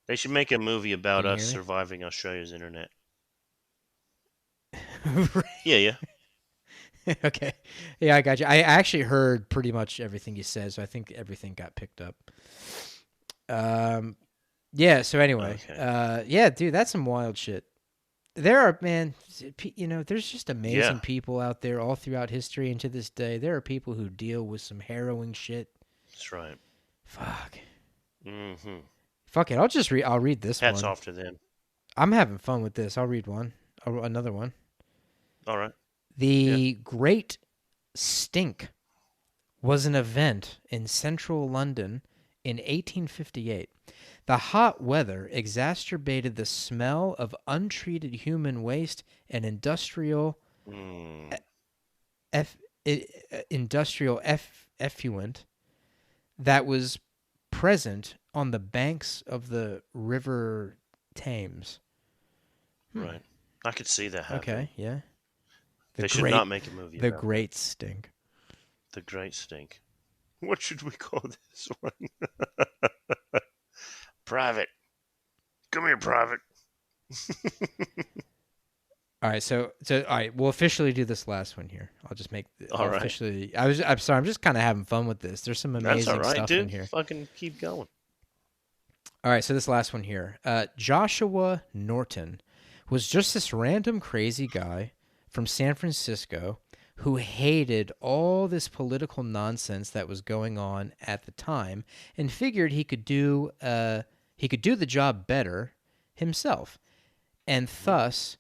B: They should make a movie about
A: Can you
B: us
A: hear me?
B: surviving Australia's internet.
A: Right.
B: Yeah.
A: Okay. Yeah, I got you. I actually heard pretty much everything you said, so I think everything got picked up. Yeah, so anyway.
B: Okay.
A: Yeah, dude, that's some wild shit. There are, man, there's just amazing people out there all throughout history, and to this day, there are people who deal with some harrowing shit.
B: That's right.
A: Fuck.
B: Mm-hmm.
A: Fuck it. I'll read this
B: Hats
A: one.
B: off to them.
A: I'm having fun with this. I'll read another one.
B: All right.
A: The Great Stink was an event in central London in 1858. The hot weather exacerbated the smell of untreated human waste and industrial effluent that was present on the banks of the River Thames.
B: Right. I could see that happening.
A: Okay, yeah.
B: They should not make a movie
A: The
B: about
A: Great Stink.
B: The Great Stink. What should we call this one? Private. Come here, Private.
A: All right, so all right, we'll officially do this last one here. I'll just make
B: All right.
A: officially. I'm sorry, I'm just kind of having fun with this. There's some amazing
B: That's all right,
A: stuff
B: dude.
A: in here.
B: Fucking keep going.
A: All right, so this last one here. Joshua Norton was just this random crazy guy from San Francisco who hated all this political nonsense that was going on at the time and figured he could do the job better himself, and thus,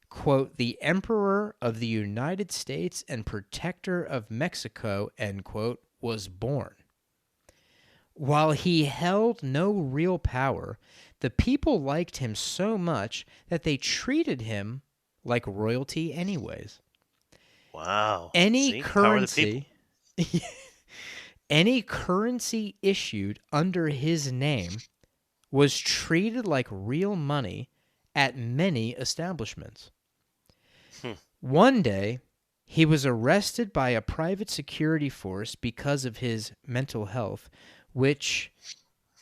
A: quote, the Emperor of the United States and Protector of Mexico, end quote, was born. While he held no real power, the people liked him so much that they treated him like royalty anyways.
B: Wow.
A: Any
B: See? Power of the
A: currency Any currency issued under his name was treated like real money at many establishments.
B: Hmm.
A: One day, he was arrested by a private security force because of his mental health, which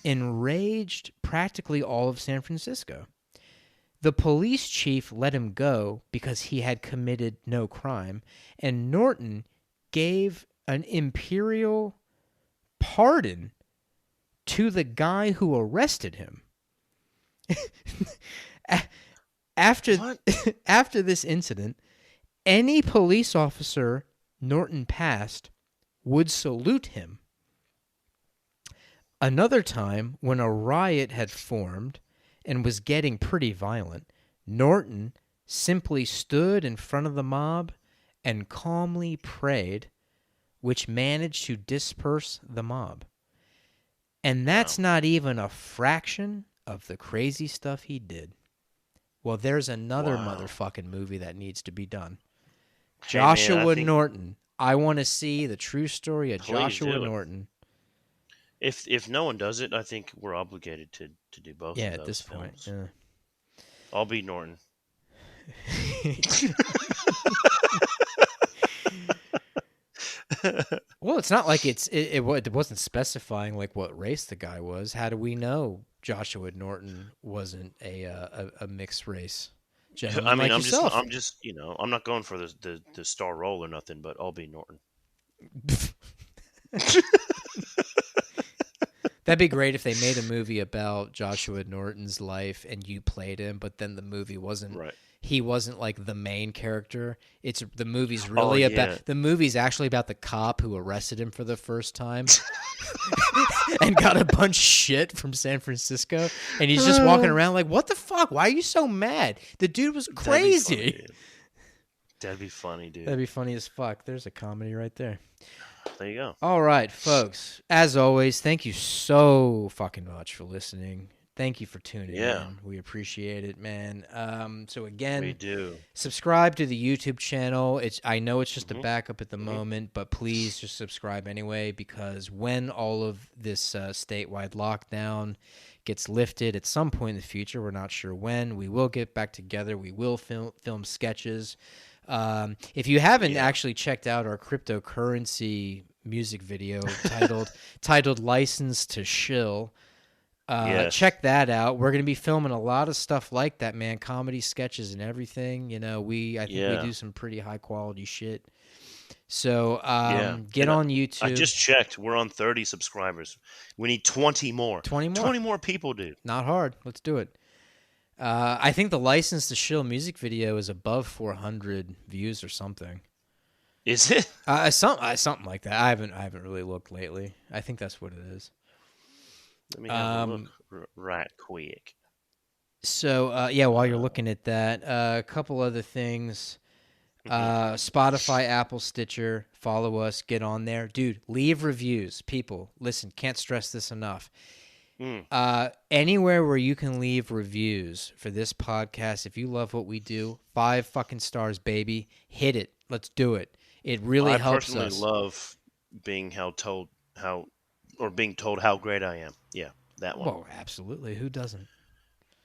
A: enraged practically all of San Francisco. The police chief let him go because he had committed no crime, and Norton gave an imperial pardon to the guy who arrested him. after
B: What?
A: after this incident, any police officer Norton passed would salute him. Another time, when a riot had formed and was getting pretty violent, Norton simply stood in front of the mob and calmly prayed, which managed to disperse the mob. And that's not even a fraction of the crazy stuff he did. Well, there's another motherfucking movie that needs to be done.
B: Hey, man,
A: Joshua Norton. I want to see the true story of
B: Please
A: Joshua
B: do it.
A: Norton.
B: If no one does it, I think we're obligated to do both.
A: Yeah,
B: of those
A: at this
B: films.
A: point. Yeah.
B: I'll be Norton.
A: Well, it's not like it wasn't specifying like what race the guy was. How do we know Joshua Norton wasn't a mixed race gentleman
B: I mean,
A: like
B: I'm
A: yourself?
B: just, I'm not going for the star role or nothing, but I'll be Norton.
A: That'd be great if they made a movie about Joshua Norton's life and you played him, but then the movie wasn't.
B: Right.
A: He wasn't like the main character. The movie's really
B: yeah.
A: the movie's actually about the cop who arrested him for the first time and got a bunch of shit from San Francisco, and he's just walking around like, "What the fuck? Why are you so mad? The dude was crazy."
B: That'd be funny, dude.
A: That'd be funny as fuck. There's a comedy right there.
B: There you go.
A: All right, folks. As always, thank you so fucking much for listening. Thank you for tuning in. We appreciate it, man. So again,
B: we do.
A: Subscribe to the YouTube channel. I know it's just a backup at the moment, but please just subscribe anyway, because when all of this statewide lockdown gets lifted at some point in the future, we're not sure when, we will get back together. We will film sketches. If you haven't actually checked out our cryptocurrency music video titled "License to Shill," check that out. We're going to be filming a lot of stuff like that, man. Comedy sketches and everything. I think we do some pretty high quality shit. So get on YouTube.
B: I just checked. We're on 30 subscribers. We need 20 more.
A: 20 more.
B: 20 more people, dude.
A: Not hard. Let's do it. I think the License to Shill music video is above 400 views or something.
B: Is it?
A: Something like that. I haven't really looked lately. I think that's what it is.
B: Let me have a look right quick.
A: So, while you're looking at that, a couple other things. Spotify, Apple, Stitcher, follow us, get on there. Dude, leave reviews. People, listen, can't stress this enough. Anywhere where you can leave reviews for this podcast, if you love what we do, 5 fucking stars, baby. Hit it. Let's do it. It really helps us. I
B: personally love being told how great I am. Yeah, that one.
A: Well, absolutely. Who doesn't?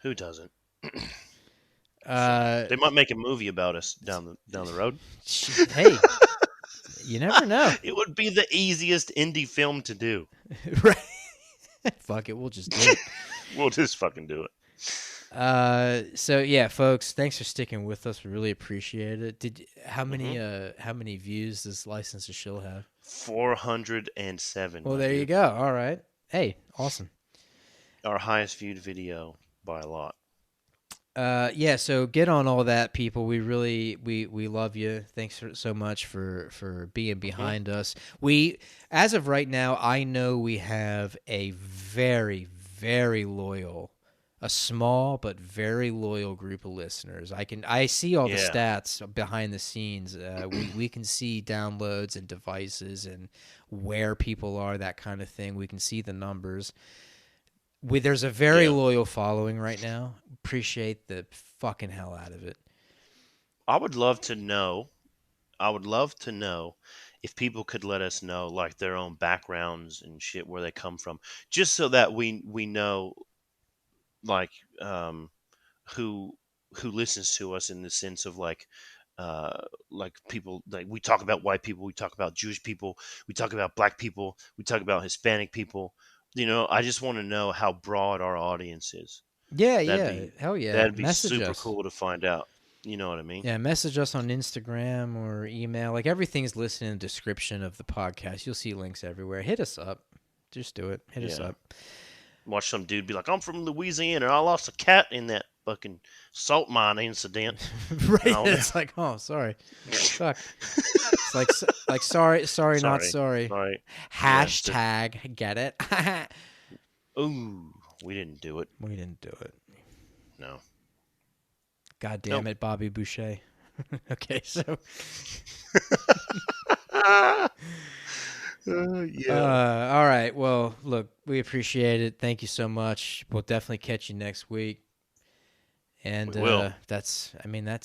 B: Who doesn't? They might make a movie about us down the road.
A: Hey, you never know.
B: It would be the easiest indie film to do.
A: Right. Fuck it, we'll just do it.
B: We'll just fucking do it.
A: So yeah, folks, thanks for sticking with us. We really appreciate it. How many views does License to Shill have?
B: 407.
A: Well, there you go. All right. Hey, awesome.
B: Our highest viewed video by a lot.
A: So get on all that, people. We really we love you. Thanks so much for being behind us. We, as of right now, I know we have a very, very loyal, a small but very loyal group of listeners. I see all the stats behind the scenes. We can see downloads and devices and where people are, that kind of thing. We can see the numbers. There's a very loyal following right now. Appreciate the fucking hell out of it.
B: I would love to know if people could let us know like their own backgrounds and shit, where they come from, just so that we know like who listens to us, in the sense of like people, like we talk about white people, we talk about Jewish people, we talk about black people, we talk about Hispanic people. I just want to know how broad our audience is.
A: Yeah,
B: That'd
A: yeah.
B: be
A: Hell yeah.
B: that'd be
A: Message
B: super
A: us.
B: cool to find out. You know what I mean?
A: Yeah, message us on Instagram or email. Like everything's listed in the description of the podcast. You'll see links everywhere. Hit us up. Just do it. Hit us
B: Yeah.
A: up.
B: Watch some dude be like, "I'm from Louisiana and I lost a cat in that fucking salt mine incident."
A: Right.
B: And all that.
A: It's like, oh, sorry. Fuck. It's like sorry, not sorry.
B: Sorry.
A: Hashtag get it.
B: Ooh, we didn't do it.
A: We didn't do it.
B: No.
A: God damn it, Bobby Boucher. Okay, so all right. Well, look, we appreciate it. Thank you so much. We'll definitely catch you next week. And
B: We will.
A: that's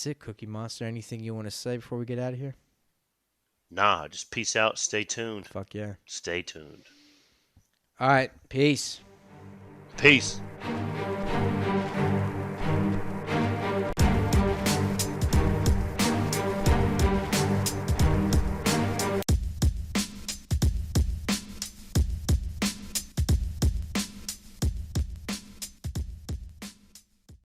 A: it, Cookie Monster. Anything you want to say before we get out of here?
B: Nah, just peace out. Stay tuned.
A: Fuck yeah.
B: Stay tuned.
A: All right. Peace.
B: Peace.